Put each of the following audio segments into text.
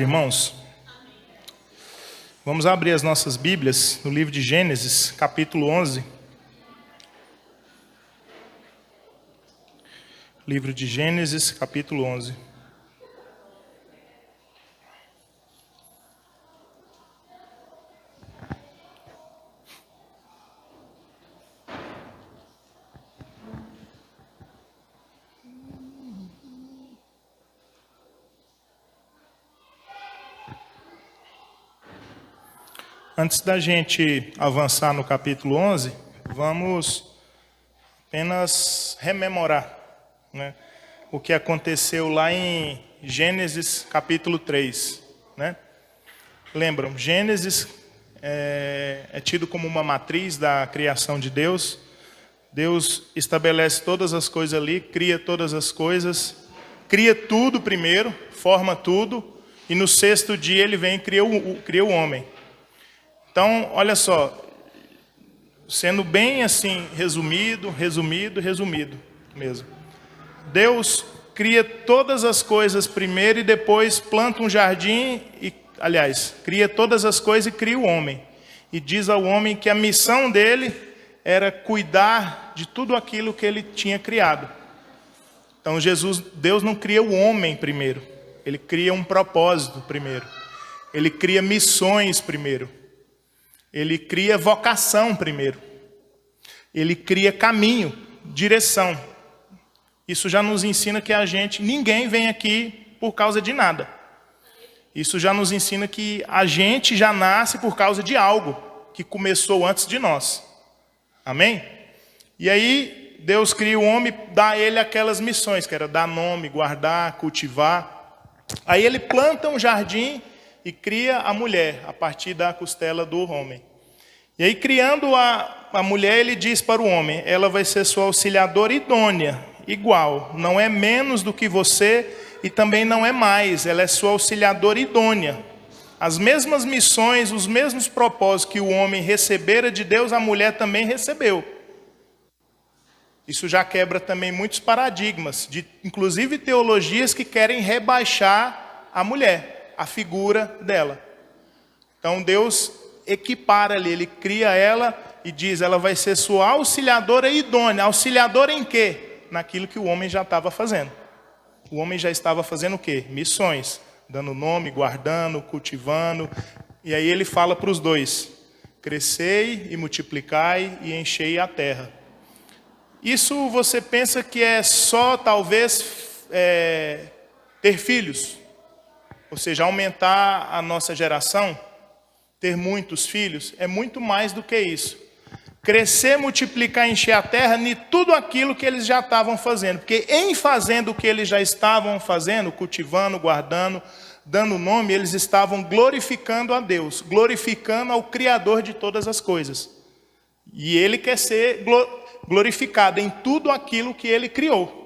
Irmãos, vamos abrir as nossas Bíblias no livro de Gênesis, capítulo 11. Livro de Gênesis, capítulo 11. Antes da gente avançar no capítulo 11, vamos apenas rememorar, né, o que aconteceu lá em Gênesis capítulo 3. Né? Lembram, Gênesis é tido como uma matriz da criação de Deus. Deus estabelece todas as coisas ali, cria todas as coisas, cria tudo primeiro, forma tudo, e no sexto dia ele vem e cria o homem. Então, olha só, sendo bem assim, resumido mesmo. Deus cria todas as coisas primeiro e depois planta um jardim, cria todas as coisas e cria o homem. E diz ao homem que a missão dele era cuidar de tudo aquilo que ele tinha criado. Então, Deus não cria o homem primeiro, ele cria um propósito primeiro. Ele cria missões primeiro. Ele cria vocação primeiro. Ele cria caminho, direção. Isso já nos ensina que ninguém vem aqui por causa de nada. Isso já nos ensina que a gente já nasce por causa de algo que começou antes de nós. Amém? E aí, Deus cria o homem, dá a ele aquelas missões, que era dar nome, guardar, cultivar. Aí ele planta um jardim e cria a mulher, a partir da costela do homem. E aí, criando a mulher, ele diz para o homem, ela vai ser sua auxiliadora idônea, igual, não é menos do que você e também não é mais, ela é sua auxiliadora idônea. As mesmas missões, os mesmos propósitos que o homem recebera de Deus, a mulher também recebeu. Isso já quebra também muitos paradigmas, inclusive teologias que querem rebaixar a mulher, a figura dela. Então Deus equipara ali, ele cria ela e diz, ela vai ser sua auxiliadora idônea. Auxiliadora em quê? Naquilo que o homem já estava fazendo. O homem já estava fazendo o quê? Missões, dando nome, guardando, cultivando. E aí ele fala para os dois, crescei e multiplicai e enchei a terra. Isso você pensa que é só, talvez, ter filhos? Ou seja, aumentar a nossa geração, ter muitos filhos, é muito mais do que isso. Crescer, multiplicar, encher a terra em tudo aquilo que eles já estavam fazendo. Porque em fazendo o que eles já estavam fazendo, cultivando, guardando, dando nome, eles estavam glorificando a Deus, glorificando ao Criador de todas as coisas. E Ele quer ser glorificado em tudo aquilo que Ele criou.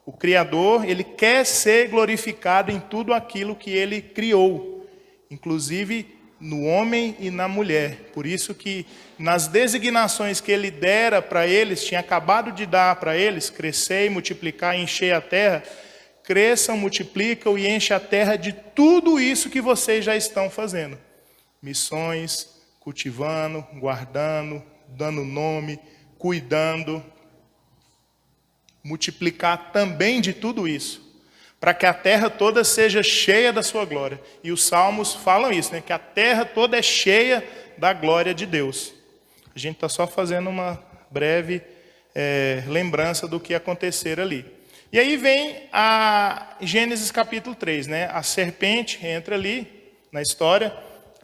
O Criador, Ele quer ser glorificado em tudo aquilo que Ele criou, inclusive no homem e na mulher. Por isso que nas designações que Ele dera para eles, tinha acabado de dar para eles, crescer e multiplicar e encher a terra, cresçam, multiplicam e enchem a terra de tudo isso que vocês já estão fazendo. Missões, cultivando, guardando, dando nome, cuidando, multiplicar também de tudo isso, para que a terra toda seja cheia da sua glória. E os salmos falam isso, né? Que a terra toda é cheia da glória de Deus. A gente está só fazendo uma breve lembrança do que acontecer ali. E aí vem a Gênesis capítulo 3, né? A serpente entra ali na história,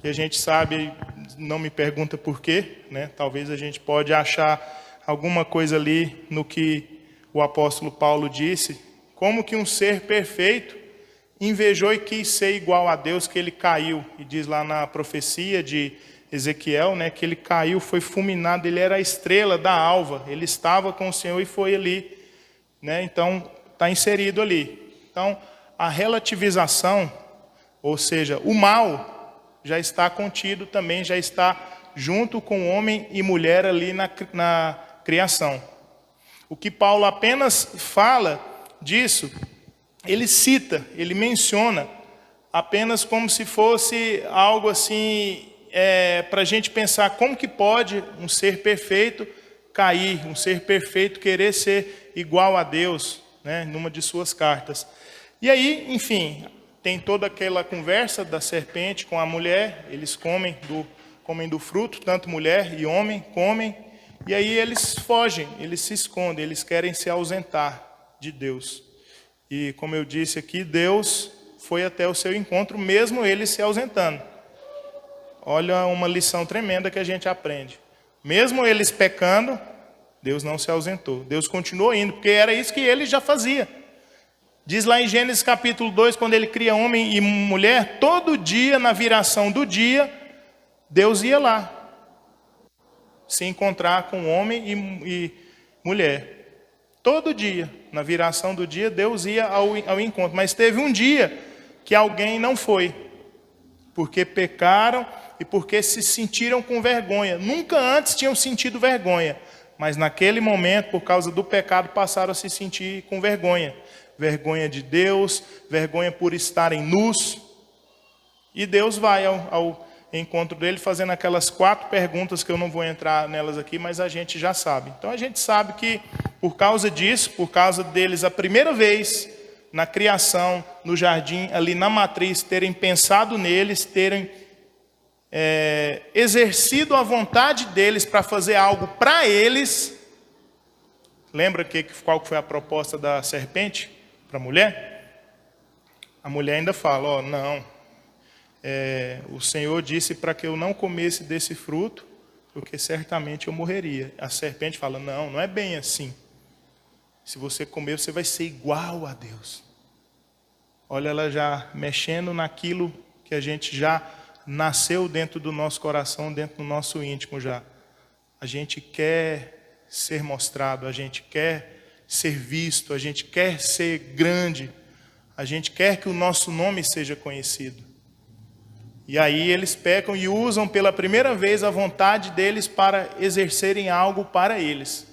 e a gente sabe, não me pergunta por quê, né? Talvez a gente pode achar alguma coisa ali no que o apóstolo Paulo disse, como que um ser perfeito invejou e quis ser igual a Deus, que ele caiu. E diz lá na profecia de Ezequiel, né, que ele caiu, foi fulminado, ele era a estrela da alva, ele estava com o Senhor e foi ali. Né? Então, está inserido ali. Então, a relativização, ou seja, o mal, já está contido também, já está junto com homem e mulher ali na criação. O que Paulo apenas fala disso, ele cita, ele menciona apenas como se fosse algo assim, para a gente pensar como que pode um ser perfeito cair, um ser perfeito querer ser igual a Deus, né, numa de suas cartas. E aí, enfim, tem toda aquela conversa da serpente com a mulher, eles comem do fruto, tanto mulher e homem comem, e aí eles fogem, eles se escondem, eles querem se ausentar de Deus. E como eu disse aqui, Deus foi até o seu encontro, mesmo eles se ausentando. Olha uma lição tremenda que a gente aprende. Mesmo eles pecando, Deus não se ausentou. Deus continuou indo, porque era isso que ele já fazia. Diz lá em Gênesis capítulo 2, quando ele cria homem e mulher, todo dia, na viração do dia, Deus ia lá se encontrar com homem e mulher. Todo dia, na viração do dia, Deus ia ao encontro. Mas teve um dia que alguém não foi, porque pecaram e porque se sentiram com vergonha. Nunca antes tinham sentido vergonha, mas naquele momento, por causa do pecado, passaram a se sentir com vergonha. Vergonha de Deus, vergonha por estarem nus. E Deus vai ao encontro dele fazendo aquelas 4 perguntas que eu não vou entrar nelas aqui, mas a gente já sabe. Então a gente sabe que por causa disso, por causa deles a primeira vez na criação, no jardim, ali na matriz, terem pensado neles, terem exercido a vontade deles para fazer algo para eles. Lembra qual foi a proposta da serpente para a mulher? A mulher ainda fala, não, o Senhor disse para que eu não comesse desse fruto, porque certamente eu morreria. A serpente fala, não é bem assim. Se você comer, você vai ser igual a Deus. Olha, ela já mexendo naquilo que a gente já nasceu dentro do nosso coração, dentro do nosso íntimo já. A gente quer ser mostrado, a gente quer ser visto, a gente quer ser grande, a gente quer que o nosso nome seja conhecido. E aí eles pecam e usam pela primeira vez a vontade deles para exercerem algo para eles.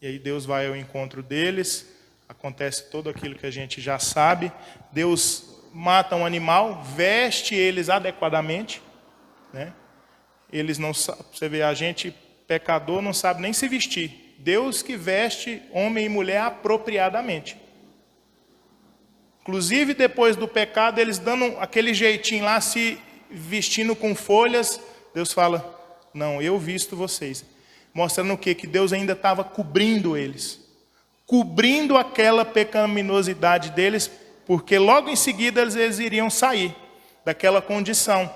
E aí Deus vai ao encontro deles, acontece tudo aquilo que a gente já sabe. Deus mata um animal, veste eles adequadamente, né? Eles não, você vê, a gente pecador não sabe nem se vestir. Deus que veste homem e mulher apropriadamente. Inclusive depois do pecado, eles dando aquele jeitinho lá, se vestindo com folhas, Deus fala, não, eu visto vocês. Mostrando o quê? Que Deus ainda estava cobrindo eles. Cobrindo aquela pecaminosidade deles, porque logo em seguida eles iriam sair daquela condição.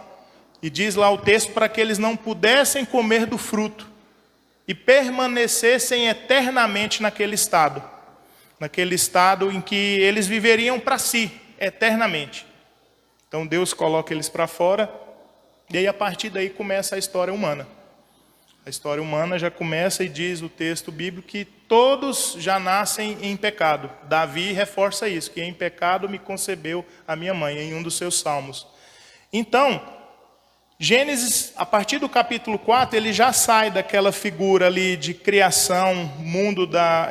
E diz lá o texto, para que eles não pudessem comer do fruto e permanecessem eternamente naquele estado em que eles viveriam para si, eternamente. Então Deus coloca eles para fora, e aí a partir daí começa a história humana. A história humana já começa e diz o texto bíblico que todos já nascem em pecado. Davi reforça isso, que em pecado me concebeu a minha mãe, em um dos seus salmos. Então, Gênesis, a partir do capítulo 4, ele já sai daquela figura ali de criação, mundo da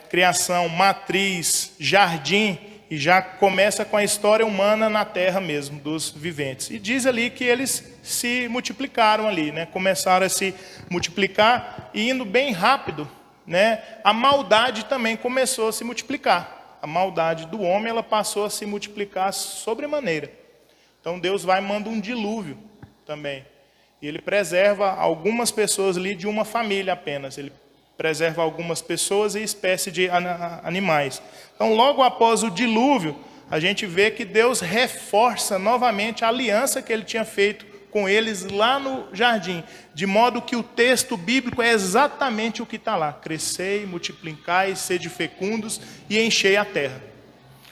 criação, matriz, jardim, e já começa com a história humana na terra mesmo, dos viventes. E diz ali que eles se multiplicaram ali, né? Começaram a se multiplicar e indo bem rápido, né? A maldade também começou a se multiplicar. A maldade do homem, ela passou a se multiplicar sobremaneira. Então Deus vai e manda um dilúvio também. E ele preserva algumas pessoas ali de uma família apenas. Ele preserva algumas pessoas e espécie de animais. Então, logo após o dilúvio, a gente vê que Deus reforça novamente a aliança que ele tinha feito com eles lá no jardim. De modo que o texto bíblico é exatamente o que está lá. Crescei, multiplicai, sede fecundos e enchei a terra.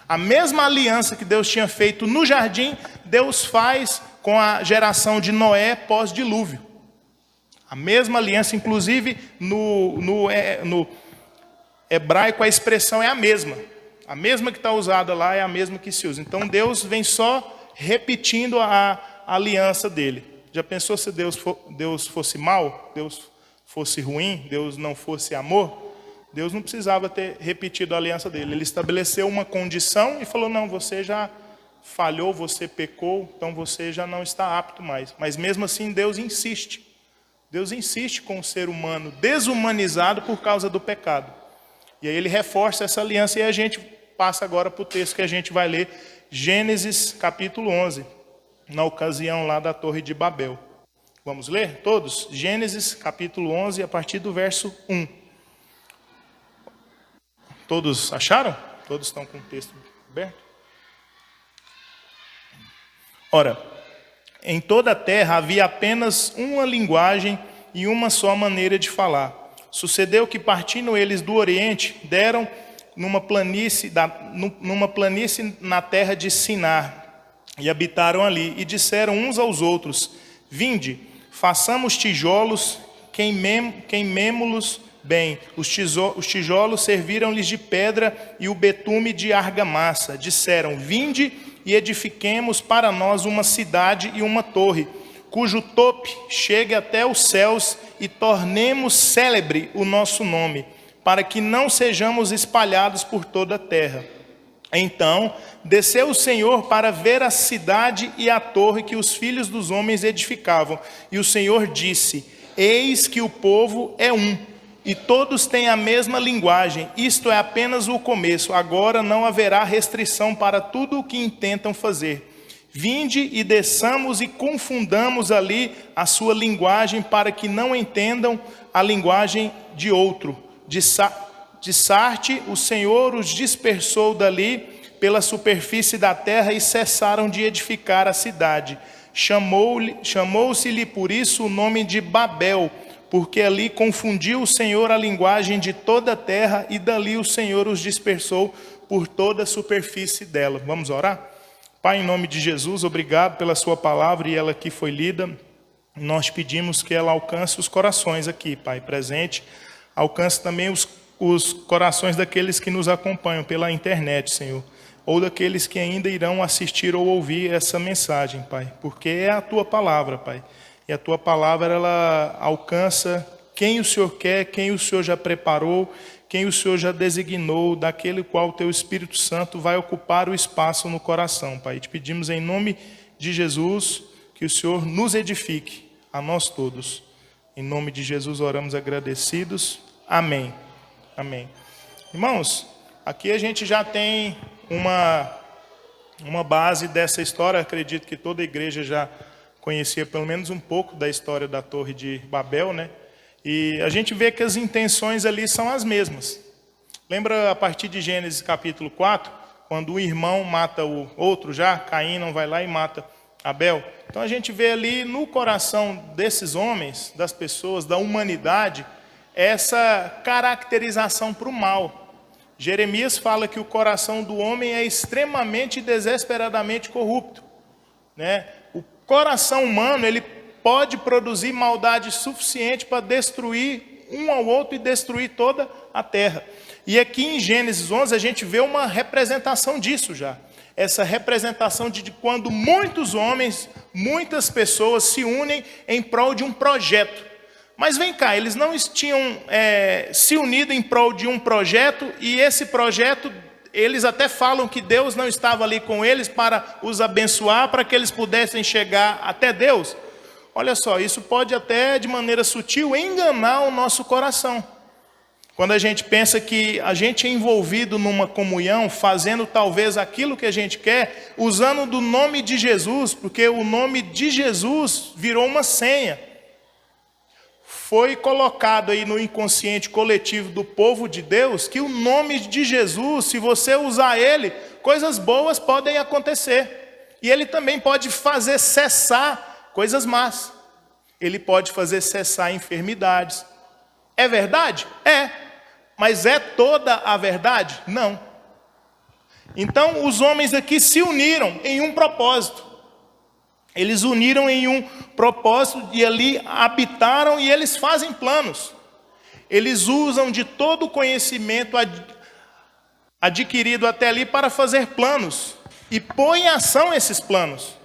A mesma aliança que Deus tinha feito no jardim, Deus faz com a geração de Noé pós-dilúvio. A mesma aliança, inclusive no hebraico a expressão é a mesma. A mesma que está usada lá é a mesma que se usa. Então Deus vem só repetindo a aliança dele. Já pensou se Deus fosse mau? Deus fosse ruim? Deus não fosse amor? Deus não precisava ter repetido a aliança dele. Ele estabeleceu uma condição e falou, não, você já falhou, você pecou, então você já não está apto mais. Mas mesmo assim Deus insiste. Deus insiste com o ser humano desumanizado por causa do pecado. E aí ele reforça essa aliança e a gente passa agora para o texto que a gente vai ler, Gênesis capítulo 11, na ocasião lá da Torre de Babel. Vamos ler todos? Gênesis capítulo 11, a partir do verso 1. Todos acharam? Todos estão com o texto aberto? Ora, em toda a terra havia apenas uma linguagem e uma só maneira de falar. Sucedeu que, partindo eles do Oriente, deram numa planície na terra de Sinar, e habitaram ali, e disseram uns aos outros: vinde, façamos tijolos, queimemo-los bem. Os tijolos serviram-lhes de pedra e o betume de argamassa. Disseram: vinde e edifiquemos para nós uma cidade e uma torre, cujo tope chegue até os céus, e tornemos célebre o nosso nome, para que não sejamos espalhados por toda a terra. Então desceu o Senhor para ver a cidade e a torre que os filhos dos homens edificavam. E o Senhor disse: eis que o povo é um, e todos têm a mesma linguagem. Isto é apenas o começo. Agora não haverá restrição para tudo o que intentam fazer. Vinde e desçamos e confundamos ali a sua linguagem, para que não entendam a linguagem de outro. De Sarte o Senhor os dispersou dali pela superfície da terra, e cessaram de edificar a cidade. Chamou-se-lhe por isso o nome de Babel, porque ali confundiu o Senhor a linguagem de toda a terra, e dali o Senhor os dispersou por toda a superfície dela. Vamos orar? Pai, em nome de Jesus, obrigado pela sua palavra e ela que foi lida. Nós pedimos que ela alcance os corações aqui, Pai, presente. Alcance também os corações daqueles que nos acompanham pela internet, Senhor, ou daqueles que ainda irão assistir ou ouvir essa mensagem, Pai, porque é a tua palavra, Pai. E a tua palavra, ela alcança quem o Senhor quer, quem o Senhor já preparou, quem o Senhor já designou, daquele qual o teu Espírito Santo vai ocupar o espaço no coração, Pai. Te pedimos em nome de Jesus que o Senhor nos edifique, a nós todos. Em nome de Jesus oramos agradecidos. Amém. Amém. Irmãos, aqui a gente já tem uma base dessa história. Acredito que toda a igreja já conhecia pelo menos um pouco da história da Torre de Babel, né? E a gente vê que as intenções ali são as mesmas. Lembra a partir de Gênesis capítulo 4, quando o irmão mata o outro já, Caim não vai lá e mata Abel? Então a gente vê ali no coração desses homens, das pessoas, da humanidade, essa caracterização para o mal. Jeremias fala que o coração do homem é extremamente e desesperadamente corrupto, né? O coração humano, ele pode produzir maldade suficiente para destruir um ao outro e destruir toda a terra. E aqui em Gênesis 11 a gente vê uma representação disso já. Essa representação de quando muitos homens, muitas pessoas se unem em prol de um projeto. Mas vem cá, eles não tinham se unido em prol de um projeto, e esse projeto, eles até falam que Deus não estava ali com eles para os abençoar, para que eles pudessem chegar até Deus. Olha só, isso pode até de maneira sutil enganar o nosso coração. Quando a gente pensa que a gente é envolvido numa comunhão, fazendo talvez aquilo que a gente quer, usando do nome de Jesus, porque o nome de Jesus virou uma senha. Foi colocado aí no inconsciente coletivo do povo de Deus que o nome de Jesus, se você usar ele, coisas boas podem acontecer. E ele também pode fazer cessar coisas más. Ele pode fazer cessar enfermidades. É verdade? É. Mas é toda a verdade? Não. Então os homens aqui se uniram em um propósito. Eles uniram em um propósito e ali habitaram, e eles fazem planos. Eles usam de todo o conhecimento adquirido até ali para fazer planos. E põem em ação esses planos.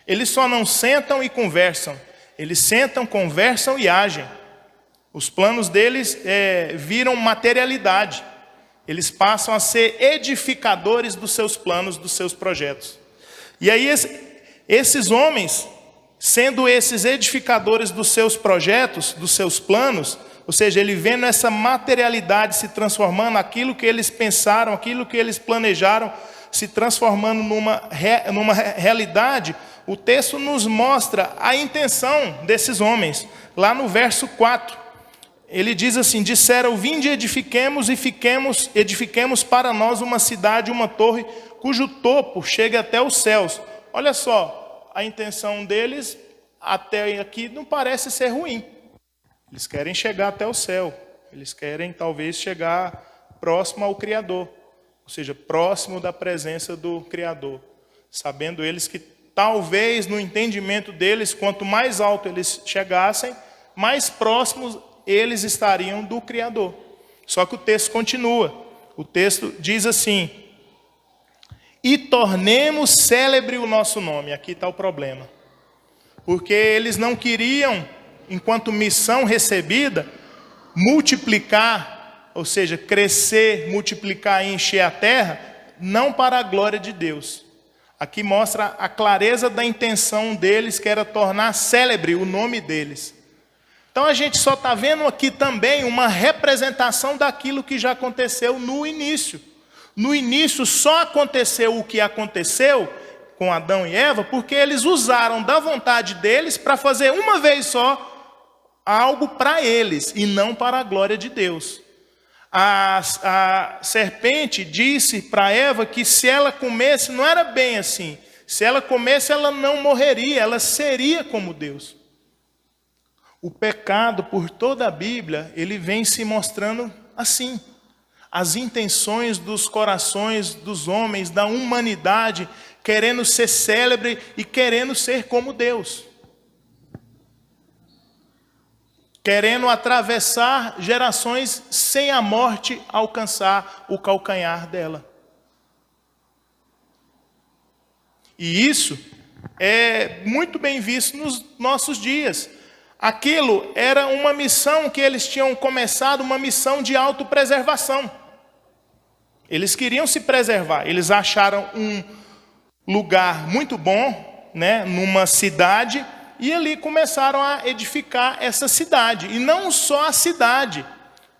Eles só não sentam e conversam. Eles sentam, conversam e agem. Os planos deles viram materialidade. Eles passam a ser edificadores dos seus planos, dos seus projetos. E aí esses homens, sendo esses edificadores dos seus projetos, dos seus planos, ou seja, ele vendo essa materialidade se transformando, aquilo que eles pensaram, aquilo que eles planejaram, se transformando numa realidade, o texto nos mostra a intenção desses homens. Lá no verso 4, ele diz assim: disseram, vinde edifiquemos edifiquemos para nós uma cidade, uma torre, cujo topo chegue até os céus. Olha só, a intenção deles até aqui não parece ser ruim. Eles querem chegar até o céu. Eles querem talvez chegar próximo ao Criador. Ou seja, próximo da presença do Criador. Sabendo eles que talvez no entendimento deles, quanto mais alto eles chegassem, mais próximos eles estariam do Criador. Só que o texto continua. O texto diz assim: e tornemos célebre o nosso nome. Aqui está o problema. Porque eles não queriam, enquanto missão recebida, multiplicar, ou seja, crescer, multiplicar e encher a terra, não para a glória de Deus. Aqui mostra a clareza da intenção deles, que era tornar célebre o nome deles. Então a gente só está vendo aqui também uma representação daquilo que já aconteceu no início. No início só aconteceu o que aconteceu com Adão e Eva, porque eles usaram da vontade deles para fazer uma vez só algo para eles, e não para a glória de Deus. A serpente disse para Eva que se ela comesse, não era bem assim. Se ela comesse, ela não morreria, ela seria como Deus. O pecado, por toda a Bíblia, ele vem se mostrando assim. As intenções dos corações dos homens, da humanidade, querendo ser célebre e querendo ser como Deus. Querendo atravessar gerações sem a morte alcançar o calcanhar dela. E isso é muito bem visto nos nossos dias. Aquilo era uma missão que eles tinham começado, uma missão de autopreservação. Eles queriam se preservar. Eles acharam um lugar muito bom, né, numa cidade, e ali começaram a edificar essa cidade. E não só a cidade.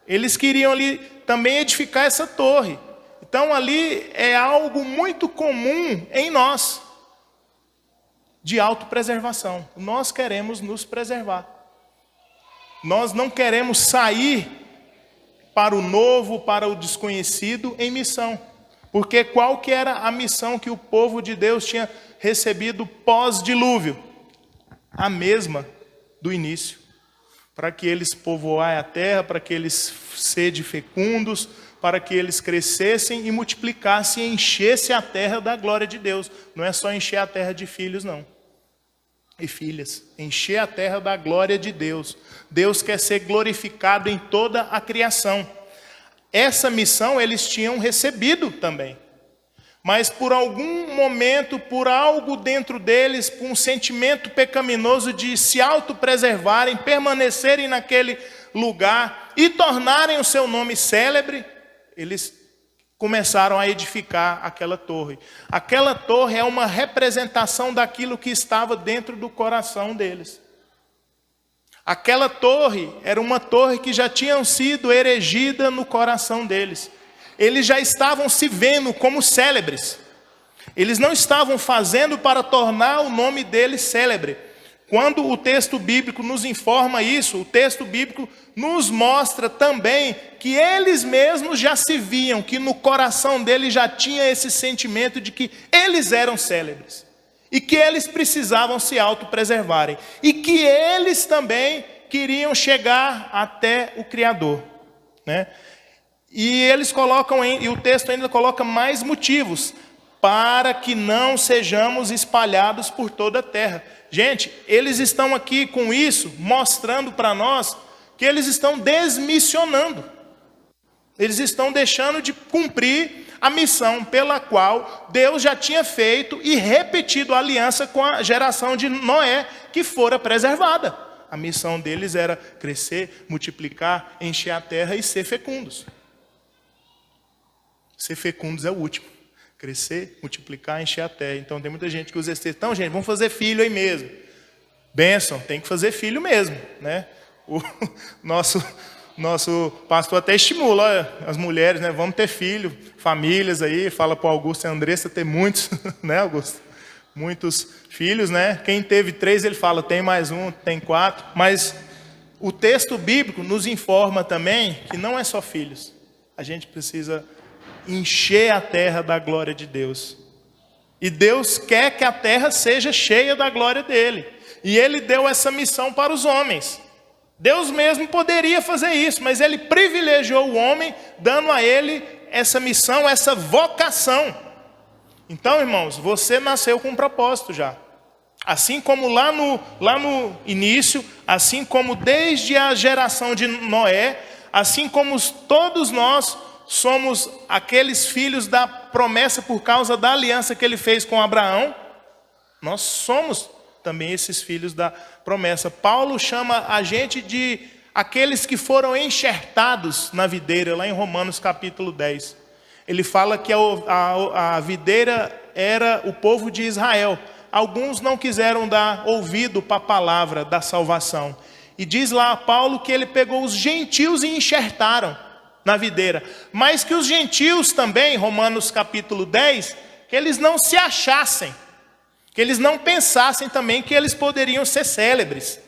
Eles queriam ali também edificar essa torre. Então ali é algo muito comum em nós, de autopreservação. Nós queremos nos preservar. Nós não queremos sair para o novo, para o desconhecido em missão. Porque qual que era a missão que o povo de Deus tinha recebido pós-dilúvio? A mesma do início. Para que eles povoassem a terra, para que eles sejam fecundos, para que eles crescessem e multiplicassem e enchessem a terra da glória de Deus. Não é só encher a terra de filhos, não. E filhas, encher a terra da glória de Deus. Deus quer ser glorificado em toda a criação. Essa missão eles tinham recebido também. Mas por algum momento, por algo dentro deles, por um sentimento pecaminoso de se autopreservarem, permanecerem naquele lugar e tornarem o seu nome célebre, eles começaram a edificar aquela torre. Aquela torre é uma representação daquilo que estava dentro do coração deles. Aquela torre era uma torre que já tinha sido erigida no coração deles. Eles já estavam se vendo como célebres. Eles não estavam fazendo para tornar o nome deles célebre. Quando o texto bíblico nos informa isso, o texto bíblico nos mostra também que eles mesmos já se viam, que no coração deles já tinha esse sentimento de que eles eram célebres. E que eles precisavam se autopreservarem. E que eles também queriam chegar até o Criador, né? E eles colocam, e o texto ainda coloca mais motivos, para que não sejamos espalhados por toda a terra. Gente, eles estão aqui com isso, mostrando para nós que eles estão desmissionando. Eles estão deixando de cumprir a missão pela qual Deus já tinha feito e repetido a aliança com a geração de Noé, que fora preservada. A missão deles era crescer, multiplicar, encher a terra e ser fecundos. Ser fecundos é o último. Crescer, multiplicar, encher a terra. Então tem muita gente que usa esse texto. Então, gente, vamos fazer filho aí mesmo. Bênção, tem que fazer filho mesmo, né? O nosso pastor até estimula, olha, as mulheres, né? Vamos ter filho, famílias aí. Fala para o Augusto e a Andressa ter muitos, né, Augusto? Muitos filhos, né? Quem teve 3, ele fala, tem mais um, tem 4. Mas o texto bíblico nos informa também que não é só filhos. A gente precisa encher a terra da glória de Deus. E Deus quer que a terra seja cheia da glória dele. E ele deu essa missão para os homens. Deus mesmo poderia fazer isso, mas ele privilegiou o homem, dando a ele essa missão, essa vocação. Então, irmãos, você nasceu com um propósito já. Assim como lá no início, assim como desde a geração de Noé, assim como todos nós somos aqueles filhos da promessa por causa da aliança que ele fez com Abraão, nós somos também esses filhos da promessa. Paulo chama a gente de aqueles que foram enxertados na videira, lá em Romanos capítulo 10. Ele fala que a videira era o povo de Israel. Alguns não quiseram dar ouvido para a palavra da salvação. E diz lá Paulo que ele pegou os gentios e enxertaram na videira. Mas que os gentios também, Romanos capítulo 10, que eles não se achassem. Que eles não pensassem também que eles poderiam ser célebres,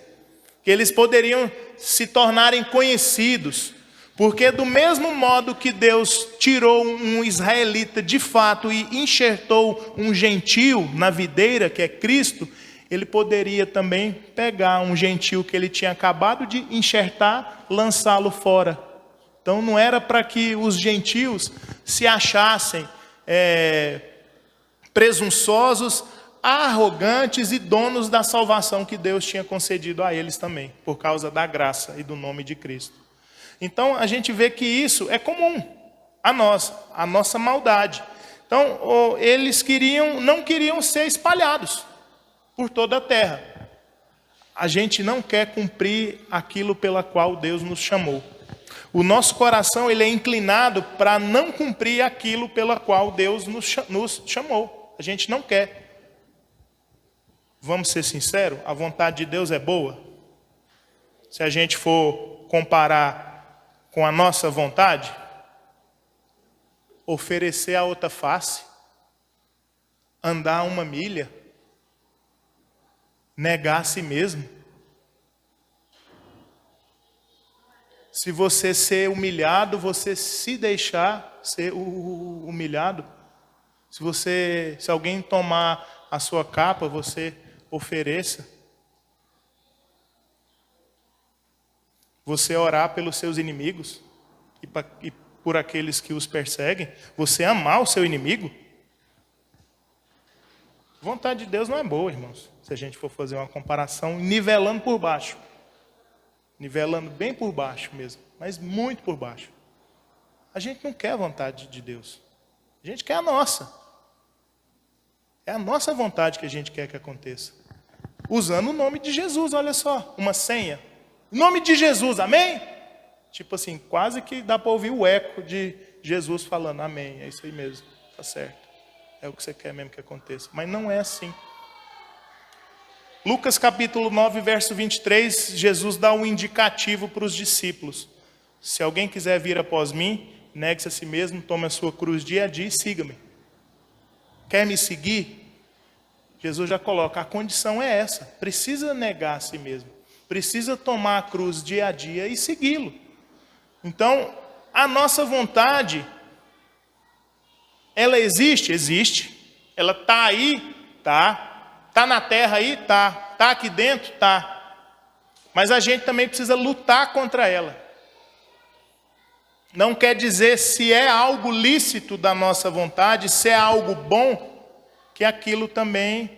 que eles poderiam se tornarem conhecidos, porque do mesmo modo que Deus tirou um israelita de fato e enxertou um gentio na videira, que é Cristo, ele poderia também pegar um gentio que ele tinha acabado de enxertar, lançá-lo fora. Então não era para que os gentios se achassem presunçosos, arrogantes e donos da salvação que Deus tinha concedido a eles também, por causa da graça e do nome de Cristo. Então a gente vê que isso é comum a nossa maldade. Então eles não queriam ser espalhados por toda a terra. A gente não quer cumprir aquilo pela qual Deus nos chamou. O nosso coração ele é inclinado para não cumprir aquilo pela qual Deus nos chamou. A gente não quer. Vamos ser sinceros, a vontade de Deus é boa. Se a gente for comparar com a nossa vontade, oferecer a outra face, andar 1 milha, negar a si mesmo. Se você ser humilhado, você se deixar ser humilhado. Se alguém tomar a sua capa, você ofereça. Você orar pelos seus inimigos e por aqueles que os perseguem. Você amar o seu inimigo. A vontade de Deus não é boa, irmãos. Se a gente for fazer uma comparação, nivelando por baixo. Nivelando bem por baixo mesmo, mas muito por baixo. A gente não quer a vontade de Deus. A gente quer a nossa. É a nossa vontade que a gente quer que aconteça. Usando o nome de Jesus, olha só, uma senha. Em nome de Jesus, amém? Tipo assim, quase que dá para ouvir o eco de Jesus falando, amém, é isso aí mesmo, tá certo. É o que você quer mesmo que aconteça. Mas não é assim. Lucas capítulo 9, verso 23, Jesus dá um indicativo para os discípulos. Se alguém quiser vir após mim, negue-se a si mesmo, tome a sua cruz dia a dia e siga-me. Quer me seguir? Jesus já coloca, a condição é essa, precisa negar a si mesmo, precisa tomar a cruz dia a dia e segui-lo. Então, a nossa vontade, ela existe? Existe. Ela está aí? Está. Está na terra aí? Está. Está aqui dentro? Está. Mas a gente também precisa lutar contra ela. Não quer dizer se é algo lícito da nossa vontade, se é algo bom, que aquilo também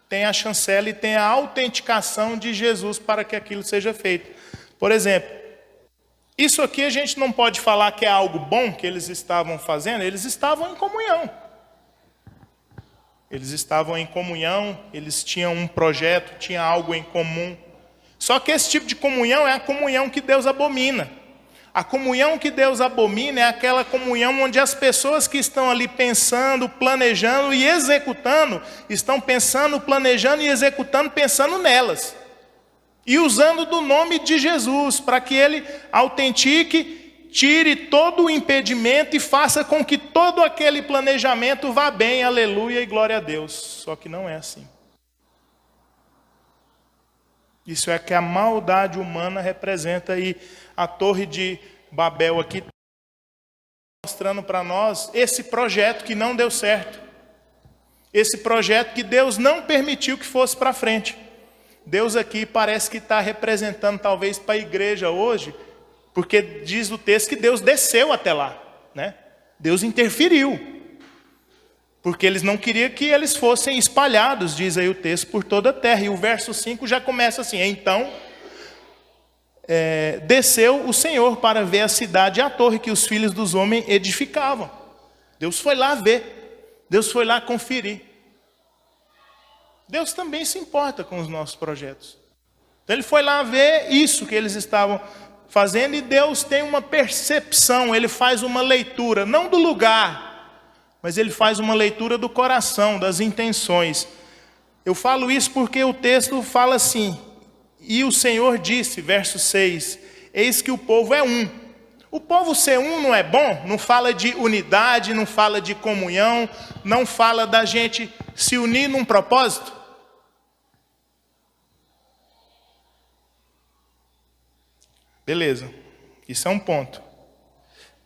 tem a chancela e tem a autenticação de Jesus para que aquilo seja feito. Por exemplo, isso aqui a gente não pode falar que é algo bom que eles estavam fazendo, eles estavam em comunhão. Eles estavam em comunhão, eles tinham um projeto, tinham algo em comum. Só que esse tipo de comunhão é a comunhão que Deus abomina. A comunhão que Deus abomina é aquela comunhão onde as pessoas que estão ali pensando, planejando e executando, estão pensando, planejando e executando, pensando nelas. E usando do nome de Jesus, para que Ele autentique, tire todo o impedimento e faça com que todo aquele planejamento vá bem, aleluia e glória a Deus. Só que não é assim. Isso é que a maldade humana representa, e a Torre de Babel aqui mostrando para nós esse projeto que não deu certo. Esse projeto que Deus não permitiu que fosse para frente. Deus aqui parece que está representando talvez para a igreja hoje, porque diz o texto que Deus desceu até lá, né? Deus interferiu. Porque eles não queriam que eles fossem espalhados, diz aí o texto, por toda a terra. E o verso 5 já começa assim: então desceu o Senhor para ver a cidade e a torre que os filhos dos homens edificavam. Deus foi lá ver, Deus foi lá conferir. Deus também se importa com os nossos projetos. Então Ele foi lá ver isso que eles estavam fazendo, e Deus tem uma percepção, Ele faz uma leitura, não do lugar, mas Ele faz uma leitura do coração, das intenções. Eu falo isso porque o texto fala assim: e o Senhor disse, verso 6, eis que o povo é um. O povo ser um não é bom? Não fala de unidade, não fala de comunhão, não fala da gente se unir num propósito? Beleza, isso é um ponto.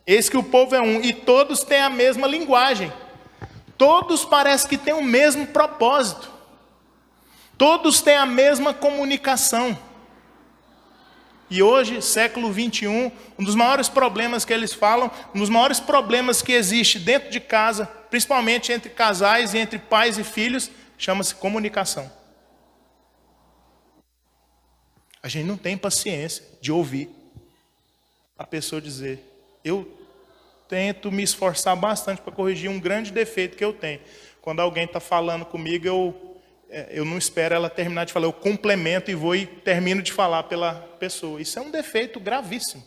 Eis que o povo é um, e todos têm a mesma linguagem. Todos parecem que têm o mesmo propósito. Todos têm a mesma comunicação. E hoje, século 21, um dos maiores problemas que eles falam, um dos maiores problemas que existe dentro de casa, principalmente entre casais e entre pais e filhos, chama-se comunicação. A gente não tem paciência de ouvir a pessoa dizer: eu tento me esforçar bastante para corrigir um grande defeito que eu tenho. Quando alguém está falando comigo, eu não espero ela terminar de falar, eu complemento e vou e termino de falar pela pessoa. Isso é um defeito gravíssimo.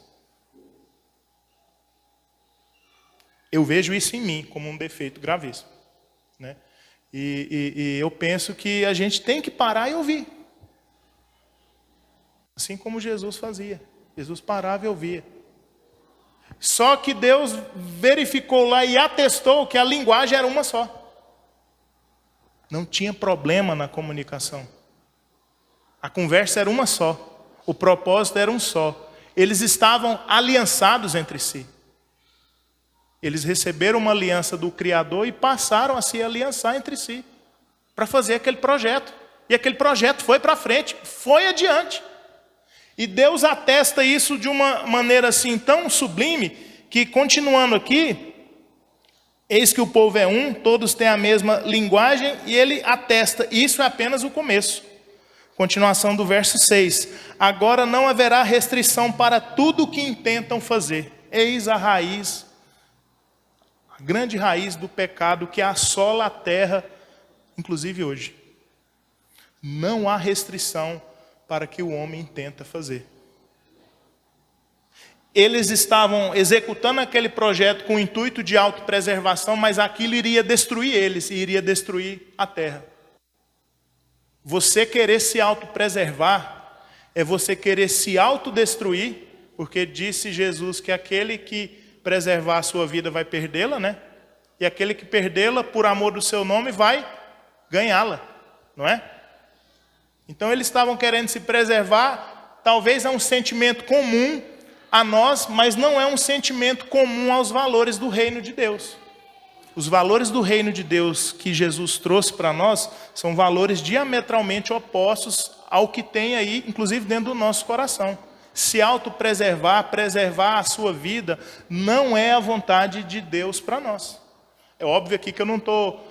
Eu vejo isso em mim como um defeito gravíssimo, né? E eu penso que a gente tem que parar e ouvir. Assim como Jesus fazia. Jesus parava e ouvia. Só que Deus verificou lá e atestou que a linguagem era uma só. Não tinha problema na comunicação. A conversa era uma só. O propósito era um só. Eles estavam aliançados entre si. Eles receberam uma aliança do Criador e passaram a se aliançar entre si para fazer aquele projeto. E aquele projeto foi para frente, foi adiante. E Deus atesta isso de uma maneira assim tão sublime, que continuando aqui, eis que o povo é um, todos têm a mesma linguagem, e ele atesta, isso é apenas o começo. Continuação do verso 6. Agora não haverá restrição para tudo o que intentam fazer. Eis a raiz, a grande raiz do pecado que assola a terra, inclusive hoje. Não há restrição para que o homem tenta fazer. Eles estavam executando aquele projeto com o intuito de autopreservação, mas aquilo iria destruir eles e iria destruir a terra. Você querer se autopreservar é você querer se autodestruir, porque disse Jesus que aquele que preservar a sua vida vai perdê-la, né? E aquele que perdê-la por amor do seu nome vai ganhá-la, não é? Então eles estavam querendo se preservar, talvez é um sentimento comum a nós, mas não é um sentimento comum aos valores do reino de Deus. Os valores do reino de Deus que Jesus trouxe para nós são valores diametralmente opostos ao que tem aí, inclusive dentro do nosso coração. Se autopreservar, preservar a sua vida, não é a vontade de Deus para nós. É óbvio aqui que eu não estou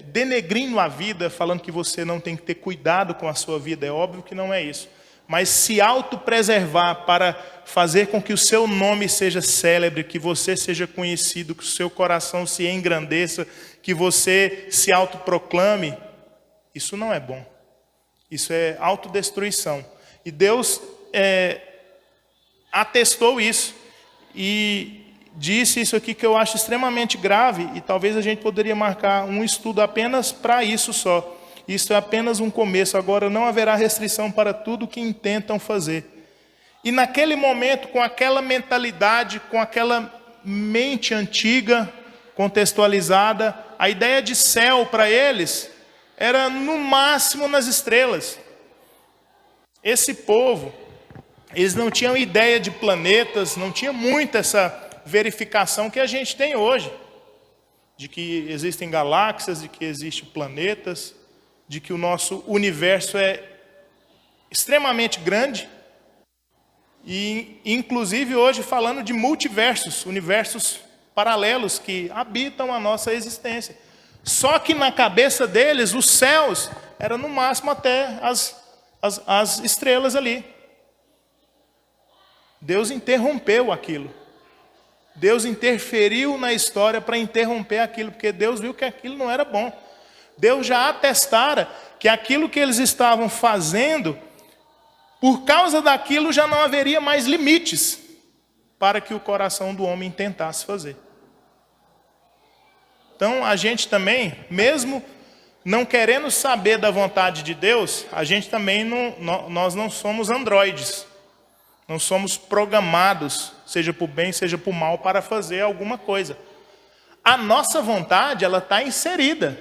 denegrindo a vida, falando que você não tem que ter cuidado com a sua vida, é óbvio que não é isso. Mas se autopreservar para fazer com que o seu nome seja célebre, que você seja conhecido, que o seu coração se engrandeça, que você se autoproclame, isso não é bom. Isso é autodestruição. E Deus atestou isso e disse isso aqui que eu acho extremamente grave, e talvez a gente poderia marcar um estudo apenas para isso só. Isso é apenas um começo, agora não haverá restrição para tudo que intentam fazer. E naquele momento, com aquela mentalidade, com aquela mente antiga, contextualizada, a ideia de céu para eles era no máximo nas estrelas. Esse povo, eles não tinham ideia de planetas, não tinha muito essa verificação que a gente tem hoje, de que existem galáxias, de que existem planetas, de que o nosso universo é extremamente grande, e inclusive hoje falando de multiversos, universos paralelos que habitam a nossa existência. Só que na cabeça deles, os céus eram no máximo até as estrelas ali. Deus interrompeu aquilo. Deus interferiu na história para interromper aquilo, porque Deus viu que aquilo não era bom. Deus já atestara que aquilo que eles estavam fazendo, por causa daquilo já não haveria mais limites para que o coração do homem tentasse fazer. Então a gente também, mesmo não querendo saber da vontade de Deus, a gente também nós não somos androides. Não somos programados, seja por bem, seja por mal, para fazer alguma coisa. A nossa vontade, ela está inserida.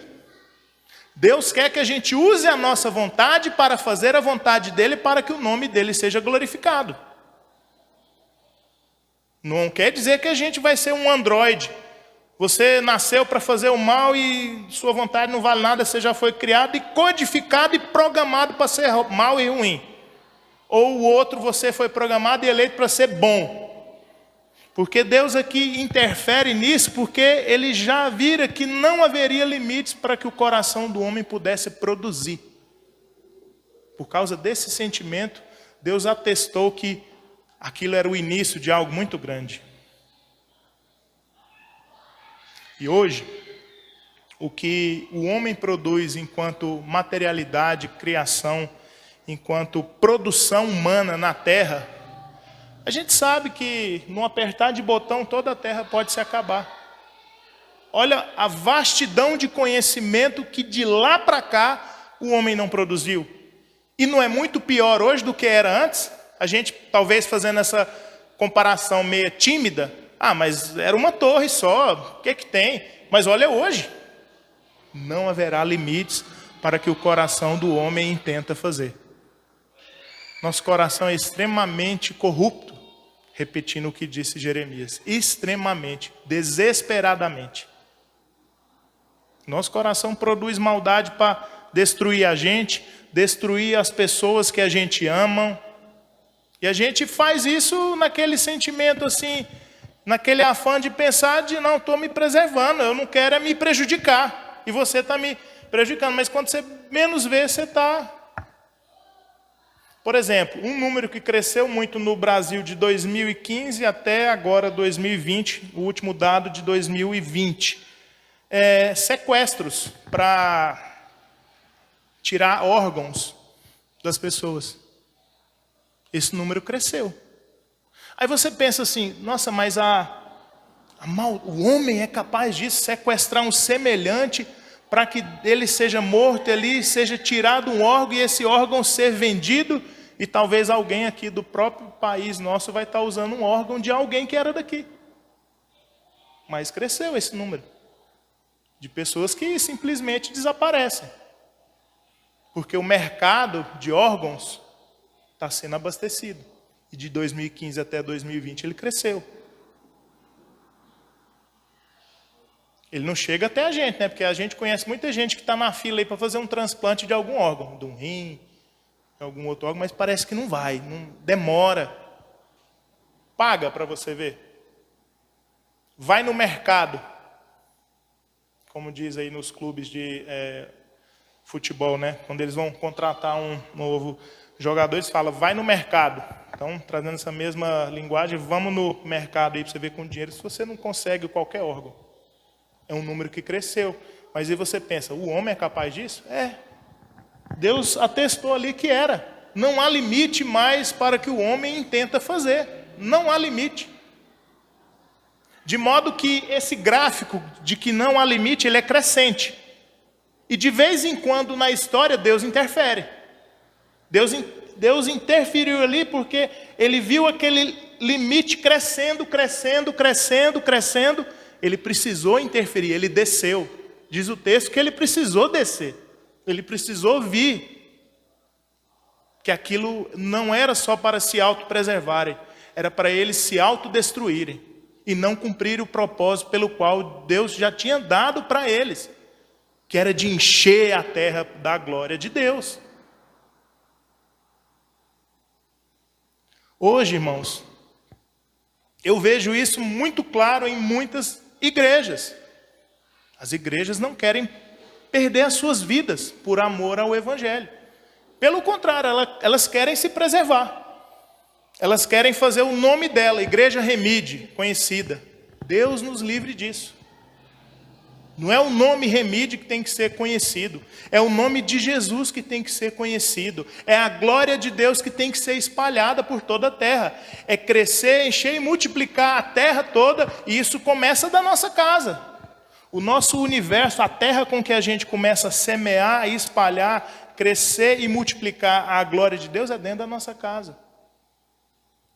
Deus quer que a gente use a nossa vontade para fazer a vontade dele, para que o nome dele seja glorificado. Não quer dizer que a gente vai ser um androide. Você nasceu para fazer o mal e sua vontade não vale nada, você já foi criado e codificado e programado para ser mal e ruim. Ou o outro, você foi programado e eleito para ser bom. Porque Deus aqui interfere nisso, porque ele já vira que não haveria limites para que o coração do homem pudesse produzir. Por causa desse sentimento, Deus atestou que aquilo era o início de algo muito grande. E hoje, o que o homem produz enquanto materialidade, criação, enquanto produção humana na terra, a gente sabe que num apertar de botão toda a terra pode se acabar. Olha a vastidão de conhecimento que de lá para cá o homem não produziu. E não é muito pior hoje do que era antes? A gente talvez fazendo essa comparação meio tímida, mas era uma torre só, o que que tem? Mas olha hoje, não haverá limites para que o coração do homem intenta fazer. Nosso coração é extremamente corrupto, repetindo o que disse Jeremias, extremamente, desesperadamente. Nosso coração produz maldade para destruir a gente, destruir as pessoas que a gente ama, e a gente faz isso naquele sentimento assim, naquele afã de pensar de não, estou me preservando, eu não quero é me prejudicar, e você está me prejudicando, mas quando você menos vê, você está... Por exemplo, um número que cresceu muito no Brasil de 2015 até agora 2020, o último dado de 2020, sequestros para tirar órgãos das pessoas. Esse número cresceu. Aí você pensa assim, nossa, mas o homem é capaz disso, sequestrar um semelhante para que ele seja morto ali, seja tirado um órgão e esse órgão ser vendido, e talvez alguém aqui do próprio país nosso vai estar usando um órgão de alguém que era daqui. Mas cresceu esse número de pessoas que simplesmente desaparecem. Porque o mercado de órgãos está sendo abastecido. E de 2015 até 2020 ele cresceu. Ele não chega até a gente, né? Porque a gente conhece muita gente que está na fila aí para fazer um transplante de algum órgão, de um rim, de algum outro órgão, mas parece que não vai, não demora. Paga para você ver. Vai no mercado, como diz aí nos clubes de futebol, né? Quando eles vão contratar um novo jogador, eles falam, vai no mercado. Então, trazendo essa mesma linguagem, vamos no mercado aí para você ver com dinheiro se você não consegue qualquer órgão. É um número que cresceu. Mas aí você pensa, o homem é capaz disso? Deus atestou ali que era. Não há limite mais para que o homem intenta fazer. não há limite. De modo que esse gráfico de que não há limite, ele é crescente. E de vez em quando na história Deus interfere. Deus interferiu ali porque ele viu aquele limite crescendo. Ele precisou interferir, ele desceu. Diz o texto que ele precisou descer. Ele precisou vir. Que aquilo não era só para se autopreservarem, era para eles se autodestruírem e não cumprir o propósito pelo qual Deus já tinha dado para eles, que era de encher a terra da glória de Deus. Hoje, irmãos, eu vejo isso muito claro em muitas igrejas. As igrejas não querem perder as suas vidas por amor ao Evangelho. Pelo contrário, elas querem se preservar. Elas querem fazer o nome dela, Igreja Remide, conhecida. Deus nos livre disso. Não é o nome Remide que tem que ser conhecido. É o nome de Jesus que tem que ser conhecido. É a glória de Deus que tem que ser espalhada por toda a terra. É crescer, encher e multiplicar a terra toda. E isso começa da nossa casa. O nosso universo, a terra com que a gente começa a semear e espalhar, crescer e multiplicar a glória de Deus é dentro da nossa casa.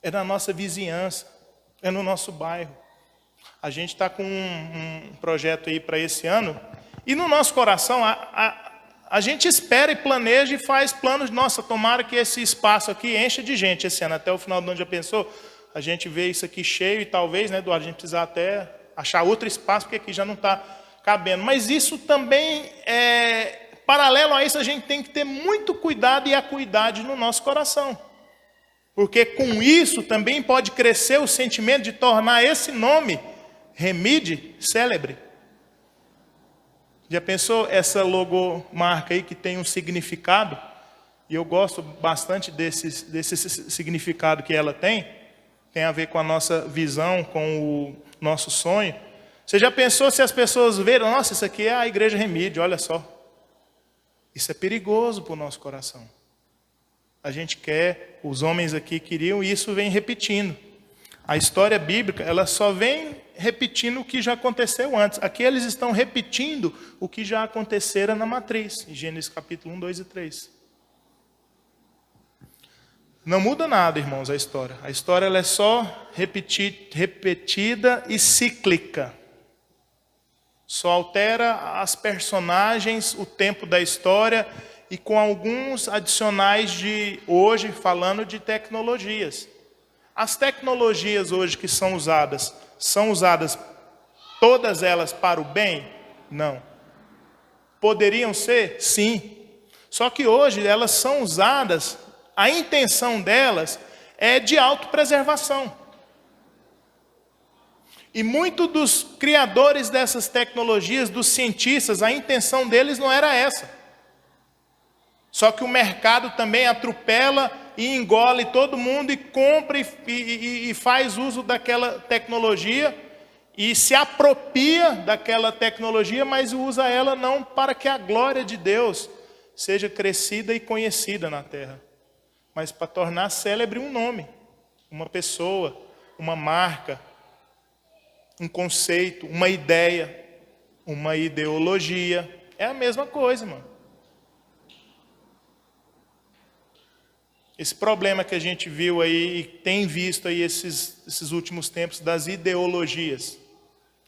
É na nossa vizinhança. É no nosso bairro. A gente está com um projeto aí para esse ano. E no nosso coração, a gente espera e planeja e faz planos. Nossa, tomara que esse espaço aqui encha de gente esse ano. Até o final do ano, já pensou? A gente vê isso aqui cheio e talvez, né, Eduardo, a gente precisar até achar outro espaço, porque aqui já não está cabendo. Mas isso também, paralelo a isso, a gente tem que ter muito cuidado e acuidade no nosso coração. Porque com isso também pode crescer o sentimento de tornar esse nome, Remide, célebre. Já pensou essa logomarca aí que tem um significado? E eu gosto bastante desse significado que ela tem. Tem a ver com a nossa visão, com o nosso sonho. Você já pensou se as pessoas verem, nossa, isso aqui é a Igreja Remide, olha só. Isso é perigoso para o nosso coração. A gente quer, os homens aqui queriam, e isso vem repetindo. A história bíblica, ela só vem repetindo o que já aconteceu antes. Aqui eles estão repetindo o que já acontecera na matriz, em Gênesis capítulo 1, 2 e 3. Não muda nada, irmãos, a história. A história ela é só repetida e cíclica. Só altera as personagens, o tempo da história, e com alguns adicionais de hoje, falando de tecnologias. As tecnologias hoje que são usadas todas elas para o bem? Não. Poderiam ser? Sim. Só que hoje elas são usadas, a intenção delas é de autopreservação. E muitos dos criadores dessas tecnologias, dos cientistas, a intenção deles não era essa. Só que o mercado também atropela e engole todo mundo e compra e faz uso daquela tecnologia e se apropria daquela tecnologia, mas usa ela não para que a glória de Deus seja crescida e conhecida na terra, mas para tornar célebre um nome, uma pessoa, uma marca, um conceito, uma ideia, uma ideologia. É a mesma coisa, mano. Esse problema que a gente viu aí e tem visto aí esses últimos tempos das ideologias.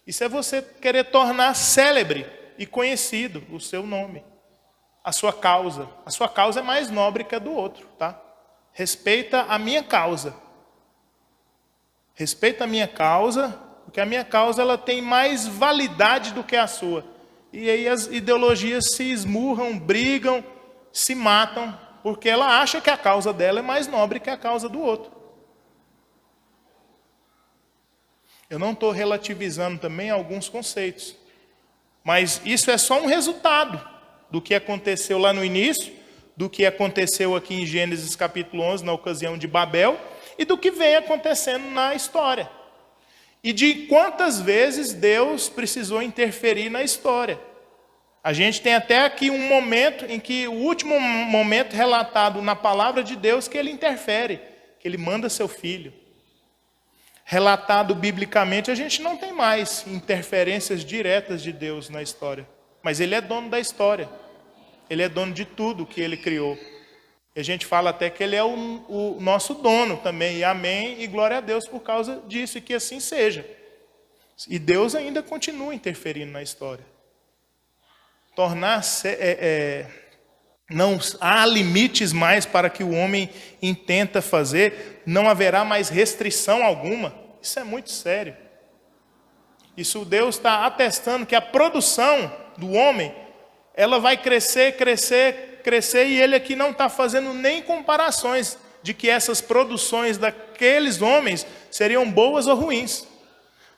Isso é você querer tornar célebre e conhecido o seu nome, a sua causa. A sua causa é mais nobre que a do outro, tá? Respeita a minha causa. Respeita a minha causa, porque a minha causa ela tem mais validade do que a sua. E aí as ideologias se esmurram, brigam, se matam, porque ela acha que a causa dela é mais nobre que a causa do outro. Eu não estou relativizando também alguns conceitos, mas isso é só um resultado do que aconteceu lá no início, do que aconteceu aqui em Gênesis capítulo 11, na ocasião de Babel, e do que vem acontecendo na história. E de quantas vezes Deus precisou interferir na história. A gente tem até aqui um momento em que, o último momento relatado na palavra de Deus, que ele interfere, que ele manda seu filho. relatado biblicamente, a gente não tem mais interferências diretas de Deus na história. Mas Ele é dono da história. Ele é dono de tudo que Ele criou. E a gente fala até que Ele é o nosso dono também. E amém, e glória a Deus por causa disso, e que assim seja. E Deus ainda continua interferindo na história. Não há limites mais para que o homem intenta fazer, não haverá mais restrição alguma. Isso é muito sério. Isso Deus está atestando que a produção do homem, ela vai crescer, crescer, crescer, e Ele aqui não está fazendo nem comparações de que essas produções daqueles homens seriam boas ou ruins.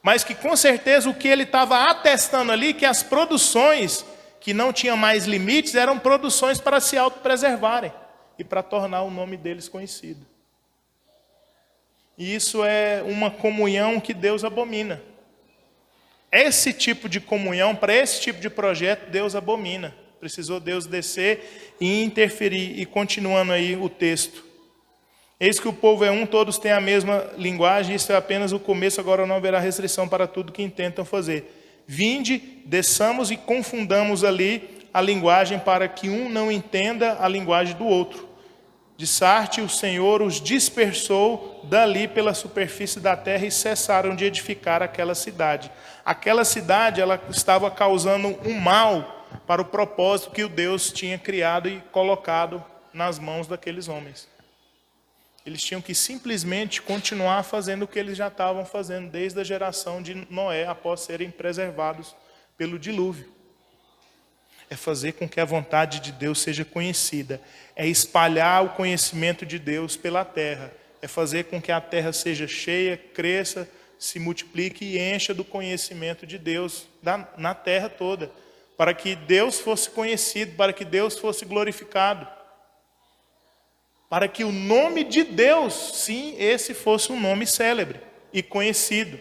Mas que com certeza o que Ele estava atestando ali, que as produções que não tinham mais limites, eram produções para se autopreservarem e para tornar o nome deles conhecido. E isso é uma comunhão que Deus abomina. Esse tipo de comunhão, para esse tipo de projeto, Deus abomina. Precisou Deus descer e interferir. E continuando aí o texto. Eis que o povo é um, todos têm a mesma linguagem, isso é apenas o começo, agora não haverá restrição para tudo que intentam fazer. Vinde, desçamos e confundamos ali a linguagem, para que um não entenda a linguagem do outro. De Sarte o Senhor os dispersou dali pela superfície da terra, e cessaram de edificar aquela cidade. Aquela cidade, ela estava causando um mal para o propósito que o Deus tinha criado e colocado nas mãos daqueles homens. Eles tinham que simplesmente continuar fazendo o que eles já estavam fazendo desde a geração de Noé, após serem preservados pelo dilúvio. É fazer com que a vontade de Deus seja conhecida. É espalhar o conhecimento de Deus pela terra. É fazer com que a terra seja cheia, cresça, se multiplique e encha do conhecimento de Deus na terra toda. Para que Deus fosse conhecido, para que Deus fosse glorificado. Para que o nome de Deus, sim, esse fosse um nome célebre e conhecido.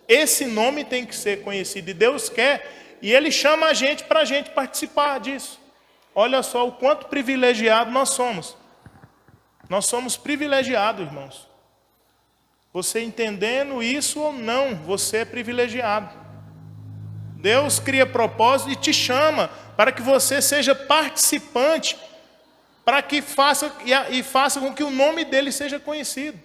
Esse nome tem que ser conhecido e Deus quer, e Ele chama a gente para a gente participar disso. Olha só o quanto privilegiado nós somos. Nós somos privilegiados, irmãos. Você entendendo isso ou não, você é privilegiado. Deus cria propósito e te chama para que você seja participante, para que faça com que o nome dele seja conhecido.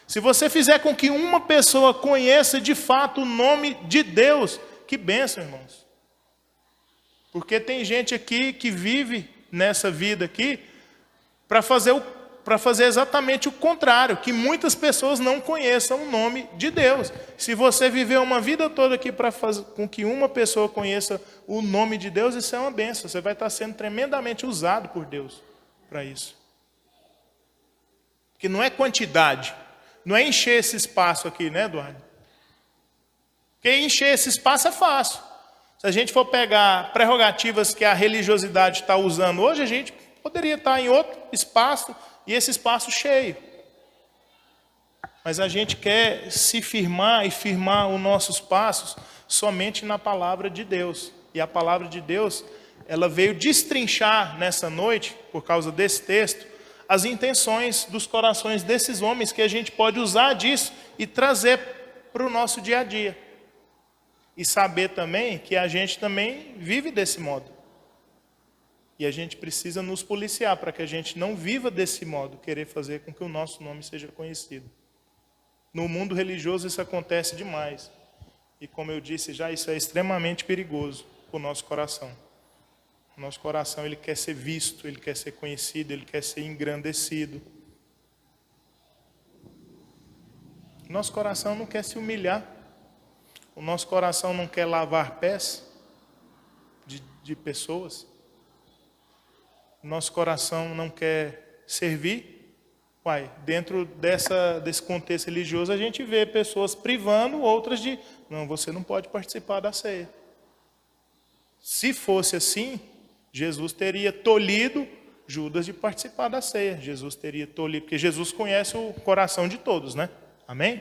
Se você fizer com que uma pessoa conheça de fato o nome de Deus, que bênção, irmãos. Porque tem gente aqui que vive nessa vida aqui para fazer exatamente o contrário, que muitas pessoas não conheçam o nome de Deus. Se você viver uma vida toda aqui para fazer com que uma pessoa conheça o nome de Deus, isso é uma bênção. Você vai estar sendo tremendamente usado por Deus para isso. Que não é quantidade, não é encher esse espaço aqui, né, Eduardo? Porque encher esse espaço é fácil. Se a gente for pegar prerrogativas que a religiosidade está usando hoje, a gente poderia estar em outro espaço e esse espaço cheio. Mas a gente quer se firmar e firmar os nossos passos somente na palavra de Deus. E a palavra de Deus, ela veio destrinchar nessa noite, por causa desse texto, as intenções dos corações desses homens, que a gente pode usar disso e trazer para o nosso dia a dia. E saber também que a gente também vive desse modo. E a gente precisa nos policiar para que a gente não viva desse modo, querer fazer com que o nosso nome seja conhecido. No mundo religioso isso acontece demais. E como eu disse já, isso é extremamente perigoso para o nosso coração. O nosso coração, ele quer ser visto, ele quer ser conhecido, ele quer ser engrandecido. O nosso coração não quer se humilhar. O nosso coração não quer lavar pés de pessoas. O nosso coração não quer servir. Uai, dentro desse contexto religioso, a gente vê pessoas privando outras de... Não, você não pode participar da ceia. Se fosse assim, Jesus teria tolhido Judas de participar da ceia. Jesus teria tolhido, porque Jesus conhece o coração de todos, né? Amém?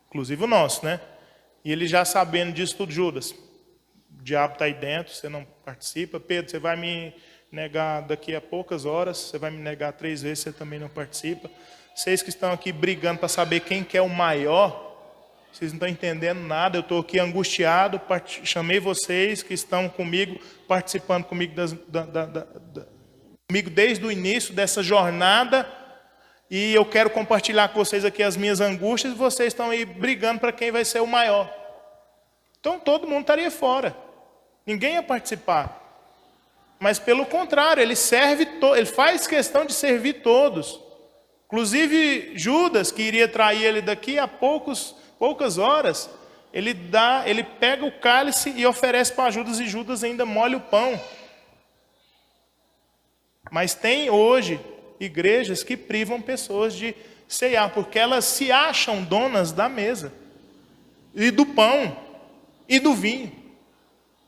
Inclusive o nosso, né? E ele já sabendo disso tudo, Judas, o diabo está aí dentro, você não participa. Pedro, você vai me negar daqui a poucas horas, você vai me negar 3 vezes, você também não participa. Vocês que estão aqui brigando para saber quem que é o maior, vocês não estão entendendo nada. Eu estou aqui angustiado, chamei vocês que estão comigo, participando comigo, comigo desde o início dessa jornada, e eu quero compartilhar com vocês aqui as minhas angústias, e vocês estão aí brigando para quem vai ser o maior. Então todo mundo estaria fora, ninguém ia participar. Mas pelo contrário, ele ele faz questão de servir todos. Inclusive Judas, que iria trair ele daqui a poucas horas, ele pega o cálice e oferece para Judas, e Judas ainda molha o pão. Mas tem hoje igrejas que privam pessoas de ceiar, porque elas se acham donas da mesa, e do pão, e do vinho.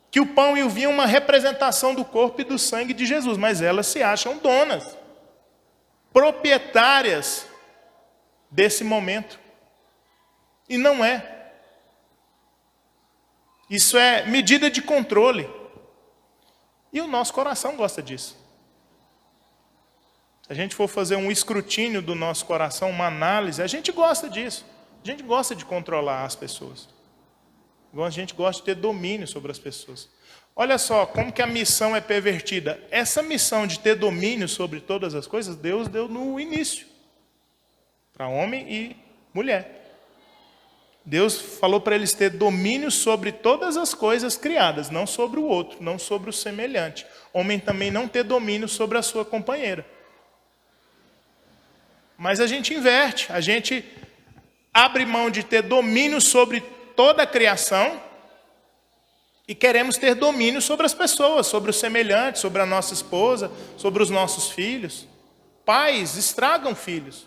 Que o pão e o vinho é uma representação do corpo e do sangue de Jesus, mas elas se acham donas, proprietárias desse momento. E não é. Isso é medida de controle. E o nosso coração gosta disso. Se a gente for fazer um escrutínio do nosso coração, uma análise, a gente gosta disso. A gente gosta de controlar as pessoas. A gente gosta de ter domínio sobre as pessoas. Olha só como que a missão é pervertida. Essa missão de ter domínio sobre todas as coisas, Deus deu no início, para homem e mulher. Deus falou para eles ter domínio sobre todas as coisas criadas, não sobre o outro, não sobre o semelhante. Homem também não ter domínio sobre a sua companheira. Mas a gente inverte, a gente abre mão de ter domínio sobre toda a criação e queremos ter domínio sobre as pessoas, sobre o semelhante, sobre a nossa esposa, sobre os nossos filhos. Pais estragam filhos.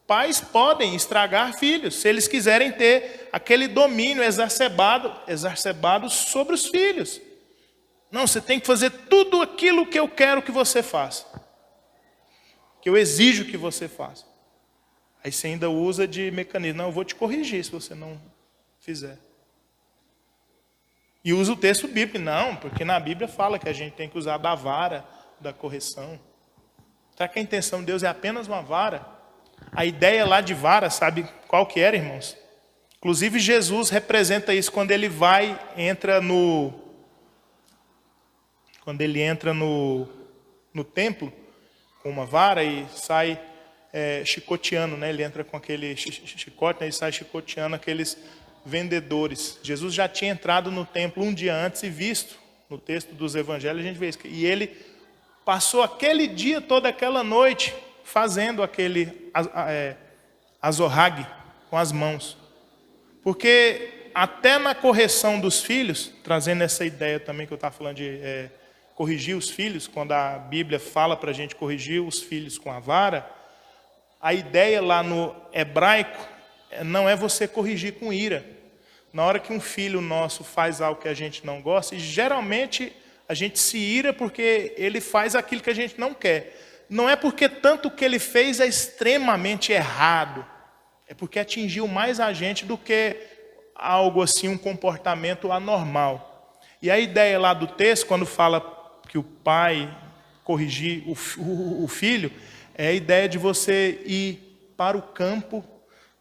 Pais podem estragar filhos, se eles quiserem ter aquele domínio exacerbado sobre os filhos. Não, você tem que fazer tudo aquilo que eu quero que você faça, que eu exijo que você faça. Aí você ainda usa de mecanismo, não, eu vou te corrigir se você não fizer. E usa o texto bíblico, não, porque na Bíblia fala que a gente tem que usar da vara da correção. Será que a intenção de Deus é apenas uma vara? A ideia lá de vara, sabe qual que era, irmãos? Inclusive Jesus representa isso quando ele entra no templo com uma vara e sai chicoteando, né? Ele entra com aquele chicote, né? E sai chicoteando aqueles vendedores. Jesus já tinha entrado no templo um dia antes e visto no texto dos evangelhos, a gente vê isso. E ele passou aquele dia, toda aquela noite, fazendo aquele azorrague com as mãos. Porque até na correção dos filhos, trazendo essa ideia também que eu estava falando de corrigir os filhos, quando a Bíblia fala para a gente corrigir os filhos com a vara, a ideia lá no hebraico não é você corrigir com ira. Na hora que um filho nosso faz algo que a gente não gosta, e geralmente a gente se ira porque ele faz aquilo que a gente não quer. Não é porque tanto que ele fez é extremamente errado. É porque atingiu mais a gente do que algo assim, um comportamento anormal. E a ideia lá do texto, quando fala que o pai corrigir o filho, é a ideia de você ir para o campo,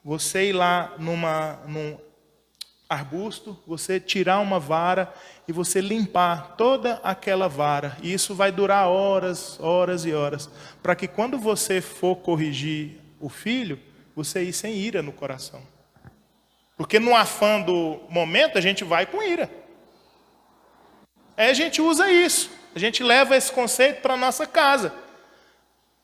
você ir lá num arbusto, você tirar uma vara e você limpar toda aquela vara. E isso vai durar horas, horas e horas. Para que quando você for corrigir o filho, você ir sem ira no coração. Porque no afã do momento, a gente vai com ira. Aí a gente usa isso. A gente leva esse conceito para a nossa casa.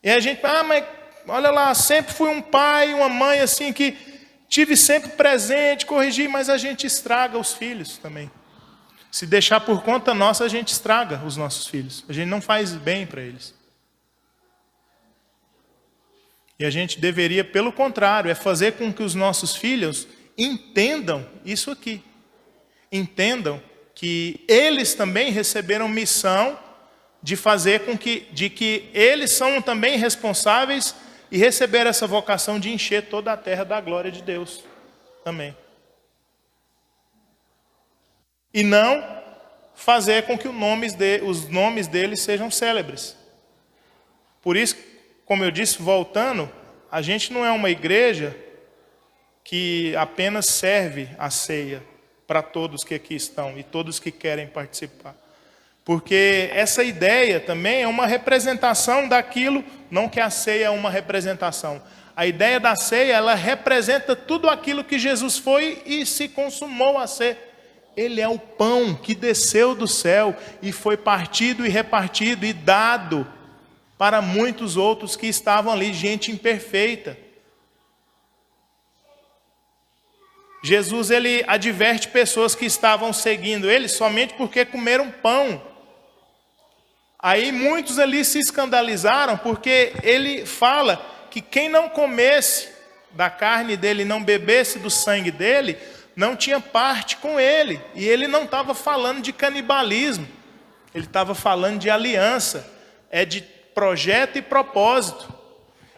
E a gente, mas olha lá, sempre fui um pai, uma mãe assim que tive sempre presente, corrigi, mas a gente estraga os filhos também. Se deixar por conta nossa, a gente estraga os nossos filhos. A gente não faz bem para eles. E a gente deveria, pelo contrário, fazer com que os nossos filhos entendam isso aqui. Entendam que eles também receberam missão de fazer com que eles são também responsáveis e receber essa vocação de encher toda a terra da glória de Deus também. E não fazer com que os nomes deles sejam célebres. Por isso, como eu disse, voltando, a gente não é uma igreja que apenas serve a ceia para todos que aqui estão e todos que querem participar. Porque essa ideia também é uma representação daquilo, não que a ceia é uma representação. A ideia da ceia, ela representa tudo aquilo que Jesus foi e se consumou a ser. Ele é o pão que desceu do céu e foi partido e repartido e dado para muitos outros que estavam ali, gente imperfeita. Jesus, ele adverte pessoas que estavam seguindo ele somente porque comeram pão. Aí muitos ali se escandalizaram porque ele fala que quem não comesse da carne dele, não bebesse do sangue dele, não tinha parte com ele. E ele não estava falando de canibalismo, ele estava falando de aliança, de projeto e propósito.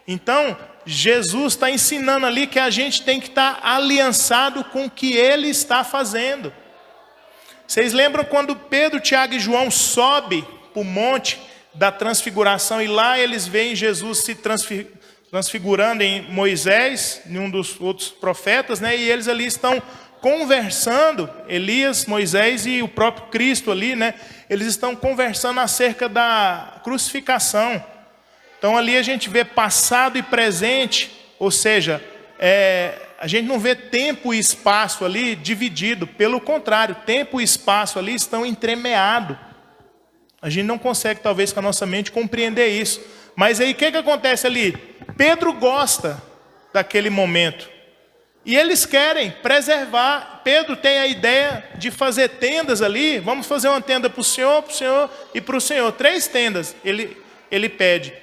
Então, Jesus está ensinando ali que a gente tem que estar aliançado com o que ele está fazendo. Vocês lembram quando Pedro, Tiago e João sobem para o monte da transfiguração e lá eles veem Jesus se transfigurando em Moisés, em um dos outros profetas, né? E eles ali estão conversando, Elias, Moisés e o próprio Cristo ali, né? Eles estão conversando acerca da crucificação. Então ali a gente vê passado e presente, ou seja, a gente não vê tempo e espaço ali dividido, pelo contrário, tempo e espaço ali estão entremeados. A gente não consegue, talvez, com a nossa mente compreender isso. Mas aí, o que acontece ali? Pedro gosta daquele momento. E eles querem preservar. Pedro tem a ideia de fazer tendas ali. Vamos fazer uma tenda para o Senhor e para o Senhor. 3 tendas ele pede.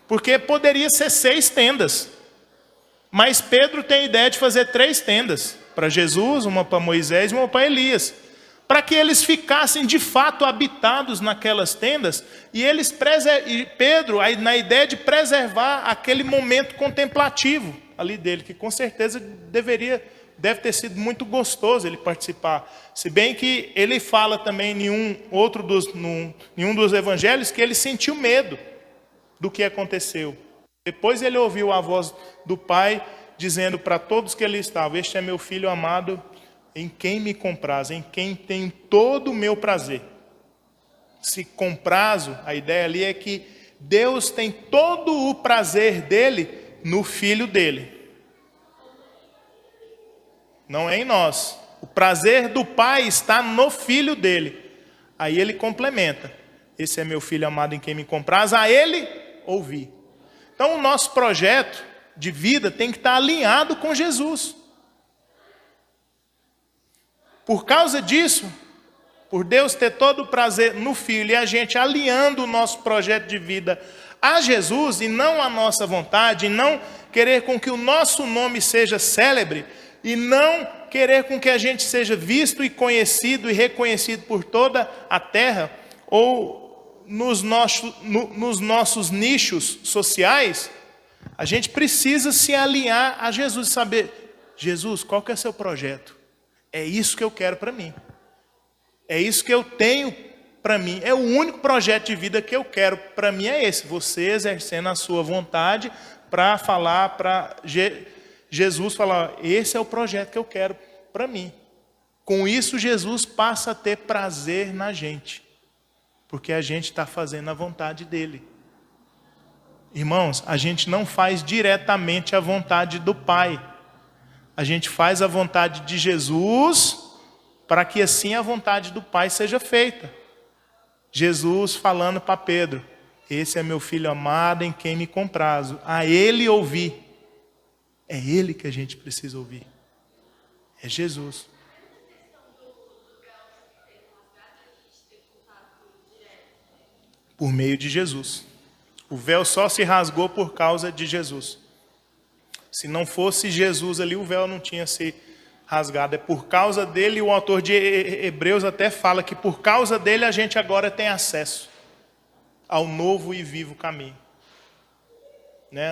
Porque poderia ser 6 tendas. Mas Pedro tem a ideia de fazer 3 tendas. Para Jesus, uma para Moisés e uma para Elias. Para que eles ficassem de fato habitados naquelas tendas, e Pedro, na ideia de preservar aquele momento contemplativo ali dele, que com certeza deve ter sido muito gostoso ele participar. Se bem que ele fala também em nenhum dos evangelhos que ele sentiu medo do que aconteceu. Depois ele ouviu a voz do Pai dizendo para todos que ali estavam: este é meu filho amado, em quem me compraz, em quem tenho todo o meu prazer. Se comprazo, a ideia ali é que Deus tem todo o prazer dele no Filho dele. Não é em nós. O prazer do Pai está no Filho dele. Aí ele complementa: esse é meu Filho amado em quem me compraz, a ele ouvi. Então o nosso projeto de vida tem que estar alinhado com Jesus. Por causa disso, por Deus ter todo o prazer no Filho e a gente alinhando o nosso projeto de vida a Jesus e não a nossa vontade, e não querer com que o nosso nome seja célebre, e não querer com que a gente seja visto e conhecido e reconhecido por toda a terra, ou nos nossos nichos sociais, a gente precisa se alinhar a Jesus e saber: Jesus, qual que é o seu projeto? É isso que eu quero para mim. É isso que eu tenho para mim. É o único projeto de vida que eu quero para mim, é esse. Você exercendo a sua vontade para falar para Jesus, falar: esse é o projeto que eu quero para mim. Com isso, Jesus passa a ter prazer na gente, porque a gente está fazendo a vontade dele. Irmãos, a gente não faz diretamente a vontade do Pai. A gente faz a vontade de Jesus, para que assim a vontade do Pai seja feita. Jesus falando para Pedro: esse é meu filho amado em quem me comprazo, a ele ouvi. É ele que a gente precisa ouvir. É Jesus. Por meio de Jesus. O véu só se rasgou por causa de Jesus. Se não fosse Jesus ali, o véu não tinha se rasgado. É por causa dele, o autor de Hebreus até fala que por causa dele a gente agora tem acesso ao novo e vivo caminho.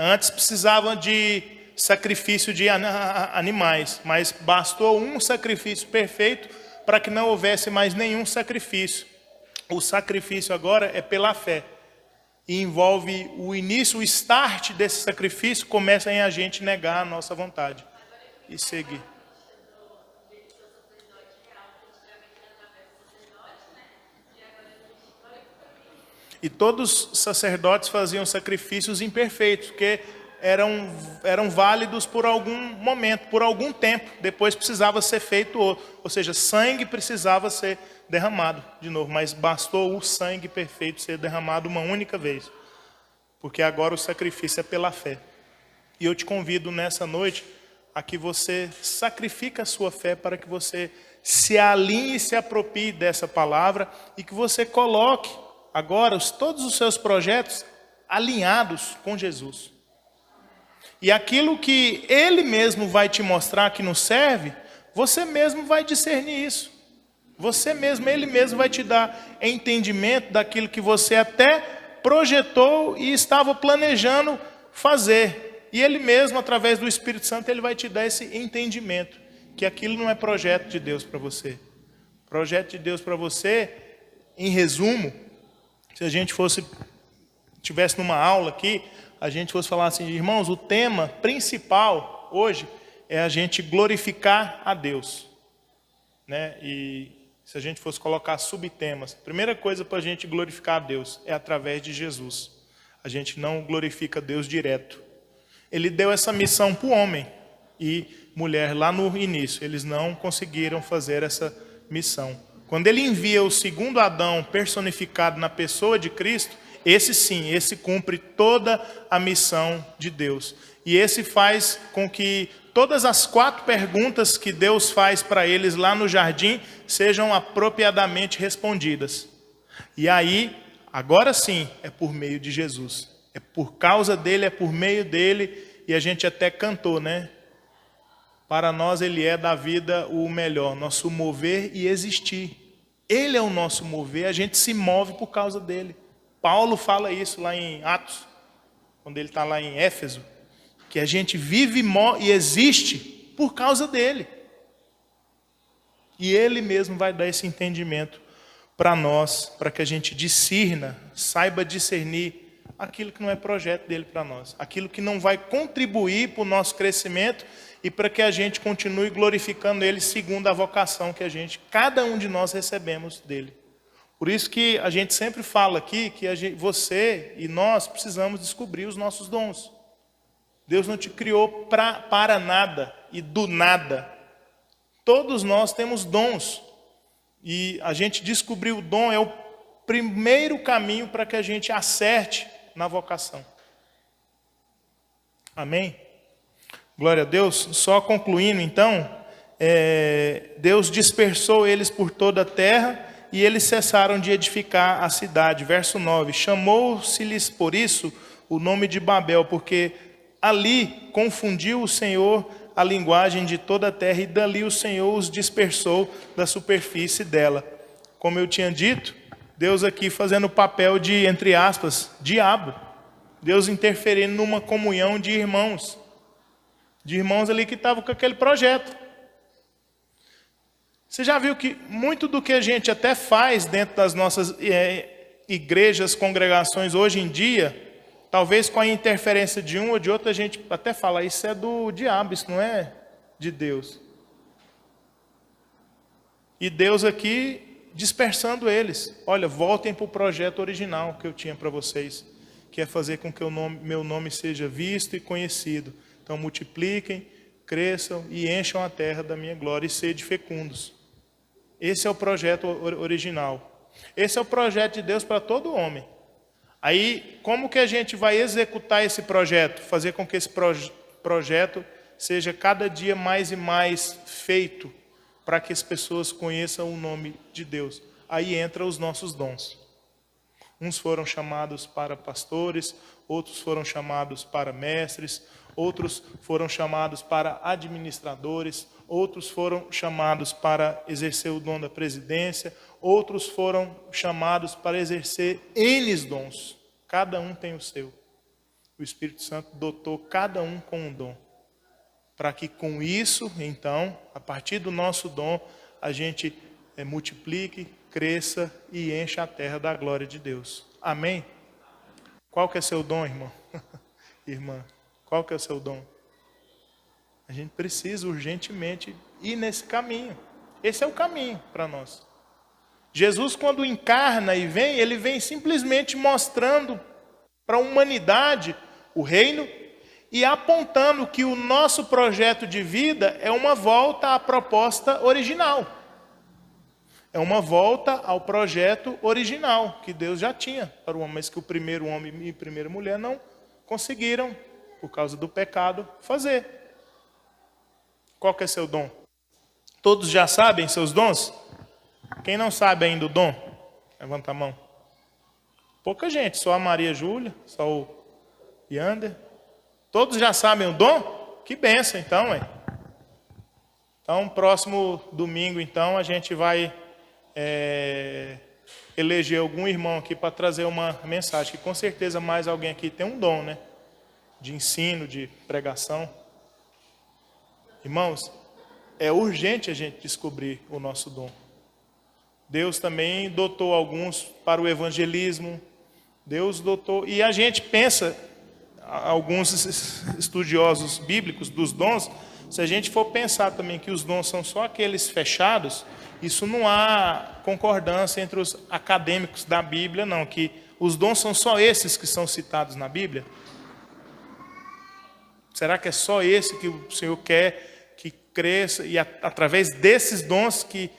Antes precisavam de sacrifício de animais, mas bastou um sacrifício perfeito para que não houvesse mais nenhum sacrifício. O sacrifício agora é pela fé. e envolve o início, o start desse sacrifício, começa em a gente negar a nossa vontade e seguir. E todos os sacerdotes faziam sacrifícios imperfeitos, porque eram válidos por algum momento, por algum tempo. Depois precisava ser feito outro. Ou seja, sangue precisava ser derramado de novo. Mas bastou o sangue perfeito ser derramado uma única vez. Porque agora o sacrifício é pela fé. E eu te convido nessa noite a que você sacrifique a sua fé para que você se alinhe e se aproprie dessa palavra e que você coloque agora todos os seus projetos alinhados com Jesus. E aquilo que Ele mesmo vai te mostrar que não serve, você mesmo vai discernir isso. Você mesmo, Ele mesmo vai te dar entendimento daquilo que você até projetou e estava planejando fazer. E Ele mesmo, através do Espírito Santo, Ele vai te dar esse entendimento, que aquilo não é projeto de Deus para você. Projeto de Deus para você, em resumo, se a gente tivesse numa aula aqui, a gente fosse falar assim, irmãos, o tema principal hoje é a gente glorificar a Deus, né? E se a gente fosse colocar subtemas, a primeira coisa para a gente glorificar a Deus é através de Jesus. A gente não glorifica Deus direto. Ele deu essa missão para o homem e mulher lá no início. Eles não conseguiram fazer essa missão. Quando ele envia o segundo Adão personificado na pessoa de Cristo, esse sim, esse cumpre toda a missão de Deus. E esse faz com que todas as 4 perguntas que Deus faz para eles lá no jardim sejam apropriadamente respondidas. E aí, agora sim, é por meio de Jesus. É por causa dele, é por meio dele. E a gente até cantou, né? Para nós ele é da vida o melhor, nosso mover e existir. Ele é o nosso mover, a gente se move por causa dele. Paulo fala isso lá em Atos, quando ele está lá em Éfeso, que a gente vive e existe por causa dele. E ele mesmo vai dar esse entendimento para nós, para que a gente discirna, saiba discernir aquilo que não é projeto dele para nós, aquilo que não vai contribuir para o nosso crescimento e para que a gente continue glorificando ele segundo a vocação que cada um de nós recebemos dele. Por isso que a gente sempre fala aqui que você e nós precisamos descobrir os nossos dons. Deus não te criou para nada e do nada. Todos nós temos dons. E a gente descobrir o dom é o primeiro caminho para que a gente acerte na vocação. Amém? Glória a Deus. Só concluindo então, Deus dispersou eles por toda a terra e eles cessaram de edificar a cidade. Verso 9, chamou-se-lhes por isso o nome de Babel, porque ali confundiu o Senhor a linguagem de toda a terra, e dali o Senhor os dispersou da superfície dela. Como eu tinha dito, Deus aqui fazendo o papel de, entre aspas, diabo. Deus interferindo numa comunhão de irmãos ali que estavam com aquele projeto. Você já viu que muito do que a gente até faz dentro das nossas igrejas, congregações hoje em dia, talvez com a interferência de um ou de outro, a gente até fala, isso é do diabo, isso não é de Deus. E Deus aqui dispersando eles. Olha, voltem para o projeto original que eu tinha para vocês, que é fazer com que meu nome seja visto e conhecido. Então multipliquem, cresçam e encham a terra da minha glória e sede fecundos. Esse é o projeto original. Esse é o projeto de Deus para todo homem. Aí, como que a gente vai executar esse projeto? Fazer com que esse projeto seja cada dia mais e mais feito para que as pessoas conheçam o nome de Deus. Aí entram os nossos dons. Uns foram chamados para pastores, outros foram chamados para mestres, outros foram chamados para administradores, outros foram chamados para exercer o dom da presidência, outros foram chamados para exercer N dons. Cada um tem o seu. O Espírito Santo dotou cada um com um dom. Para que com isso, então, a partir do nosso dom, a gente multiplique, cresça e encha a terra da glória de Deus. Amém? Qual que é seu dom, irmão? Irmã, qual que é o seu dom? A gente precisa urgentemente ir nesse caminho. Esse é o caminho para nós. Jesus, quando encarna e vem, ele vem simplesmente mostrando para a humanidade o reino e apontando que o nosso projeto de vida é uma volta à proposta original. É uma volta ao projeto original que Deus já tinha para o homem, mas que o primeiro homem e a primeira mulher não conseguiram, por causa do pecado, fazer. Qual que é seu dom? Todos já sabem seus dons? Quem não sabe ainda o dom? Levanta a mão. Pouca gente, só a Maria Júlia, só o Yander. Todos já sabem o dom? Que bênção então, ué. Então, próximo domingo, então, a gente vai eleger algum irmão aqui para trazer uma mensagem, que com certeza mais alguém aqui tem um dom, né? De ensino, de pregação. Irmãos, é urgente a gente descobrir o nosso dom. Deus também dotou alguns para o evangelismo. Deus dotou, e a gente pensa, alguns estudiosos bíblicos dos dons, se a gente for pensar também que os dons são só aqueles fechados, isso não há concordância entre os acadêmicos da Bíblia, não, que os dons são só esses que são citados na Bíblia? Será que é só esse que o Senhor quer que cresça, e através desses dons que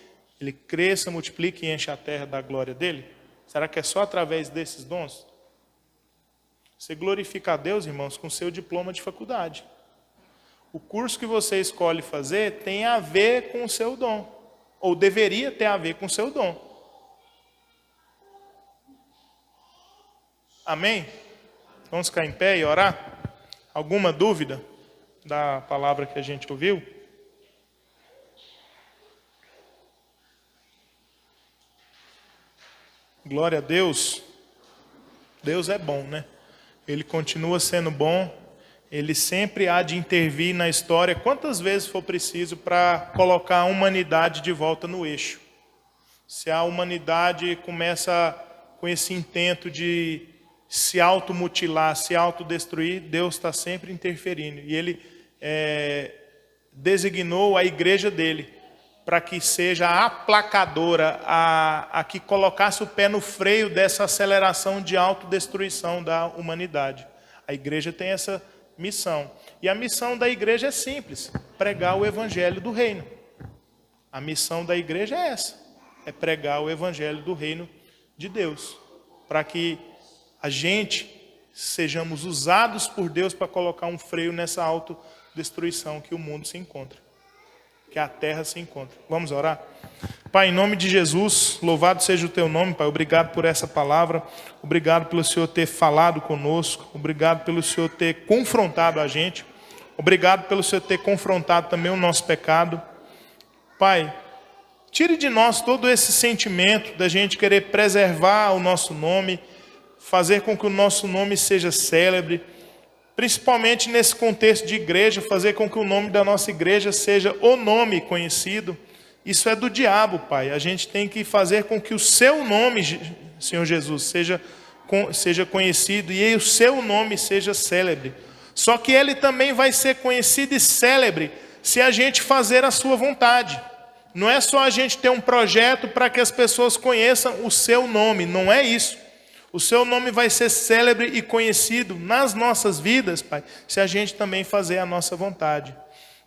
ele cresça, multiplique e enche a terra da glória dele? Será que é só através desses dons? Você glorifica a Deus, irmãos, com seu diploma de faculdade. O curso que você escolhe fazer tem a ver com o seu dom, ou deveria ter a ver com o seu dom. Amém? Vamos ficar em pé e orar? Alguma dúvida da palavra que a gente ouviu? Glória a Deus. Deus é bom, né? Ele continua sendo bom. Ele sempre há de intervir na história quantas vezes for preciso para colocar a humanidade de volta no eixo. Se a humanidade começa com esse intento de se automutilar, se autodestruir, Deus está sempre interferindo. E Ele designou a igreja dele para que seja a aplacadora, a que colocasse o pé no freio dessa aceleração de autodestruição da humanidade. A igreja tem essa missão. E a missão da igreja é simples: pregar o evangelho do reino. A missão da igreja é essa: é pregar o evangelho do reino de Deus, para que a gente sejamos usados por Deus para colocar um freio nessa autodestruição que o mundo se encontra, que a terra se encontra. Vamos orar? Pai, em nome de Jesus, louvado seja o teu nome, Pai. Obrigado por essa palavra. Obrigado pelo Senhor ter falado conosco. Obrigado pelo Senhor ter confrontado a gente. Obrigado pelo Senhor ter confrontado também o nosso pecado. Pai, tire de nós todo esse sentimento da gente querer preservar o nosso nome, fazer com que o nosso nome seja célebre, principalmente nesse contexto de igreja, fazer com que o nome da nossa igreja seja o nome conhecido. Isso é do diabo, Pai. A gente tem que fazer com que o seu nome, Senhor Jesus, seja conhecido e o seu nome seja célebre. Só que ele também vai ser conhecido e célebre se a gente fazer a sua vontade. Não é só a gente ter um projeto para que as pessoas conheçam o seu nome, não é isso. O seu nome vai ser célebre e conhecido nas nossas vidas, Pai, se a gente também fazer a nossa vontade.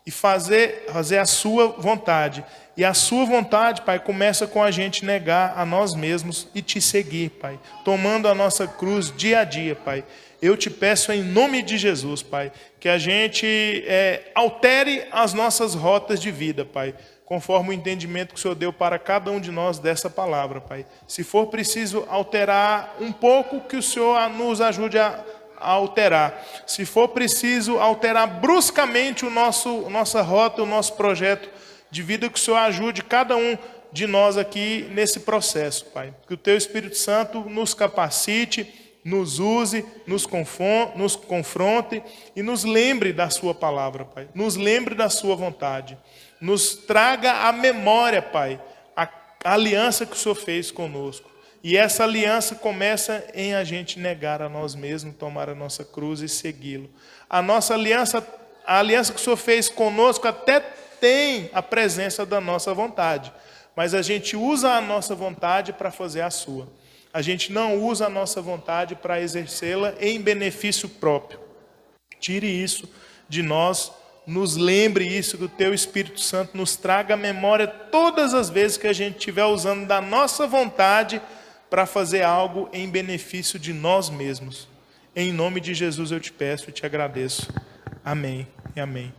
E fazer a sua vontade. E a sua vontade, Pai, começa com a gente negar a nós mesmos e te seguir, Pai. Tomando a nossa cruz dia a dia, Pai. Eu te peço em nome de Jesus, Pai, que a gente altere as nossas rotas de vida, Pai, conforme o entendimento que o Senhor deu para cada um de nós dessa palavra, Pai. Se for preciso alterar um pouco, que o Senhor nos ajude a alterar. Se for preciso alterar bruscamente nossa rota, o nosso projeto de vida, que o Senhor ajude cada um de nós aqui nesse processo, Pai. Que o Teu Espírito Santo nos capacite, nos use, nos confronte e nos lembre da Sua palavra, Pai. Nos lembre da Sua vontade. Nos traga à memória, Pai, a aliança que o Senhor fez conosco. E essa aliança começa em a gente negar a nós mesmos, tomar a nossa cruz e segui-lo. A nossa aliança, a aliança que o Senhor fez conosco até tem a presença da nossa vontade, mas a gente usa a nossa vontade para fazer a sua. A gente não usa a nossa vontade para exercê-la em benefício próprio. Tire isso de nós, nos lembre isso, que o Teu Espírito Santo nos traga a memória todas as vezes que a gente estiver usando da nossa vontade para fazer algo em benefício de nós mesmos. Em nome de Jesus eu te peço e te agradeço. Amém e amém.